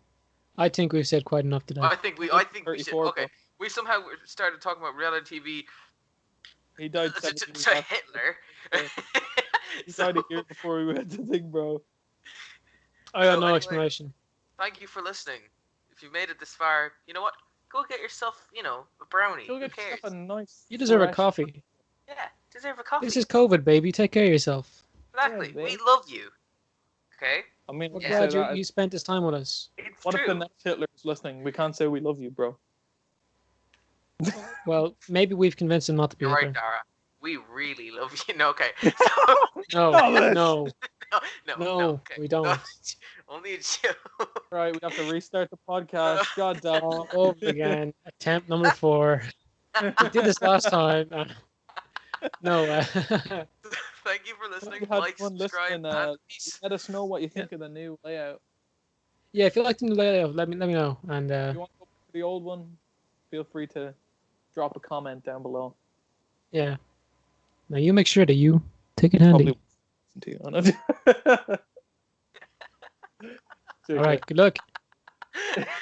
I think we've said quite enough today. I think we should. 34, Okay, bro. we somehow started talking about reality TV He died to 17 years to after. Hitler. He died a year before we went to thing, bro. I got So no anyway, explanation. Thank you for listening. If you've made it this far, you know what? Go get yourself, a brownie. Go Who get cares? yourself a nice. You deserve a fresh- coffee. Yeah, deserve a coffee. This is COVID, baby. Take care of yourself. Exactly. Yeah, We babe. love you. Okay? I mean, We're we glad say that. you spent this time with us. It's What true. if the next Hitler is listening? We can't say we love you, bro. Well, maybe we've convinced him not to be You're right, Hitler. Dara. We really love you. No, okay. No, Stop it. no, no, we don't. Only a joke. Right, we have to restart the podcast. God damn. All over again. Attempt number 4. We did this last time. No. Thank you for listening. You had Like, fun subscribe, listening, and peace. Let us know what you think of the new layout. Yeah, if you like the new layout, let me know. And If you want to go back to the old one, feel free to drop a comment down below. yeah. Now you make sure that you take it handy. Probably listen to you on it. All right. Good luck.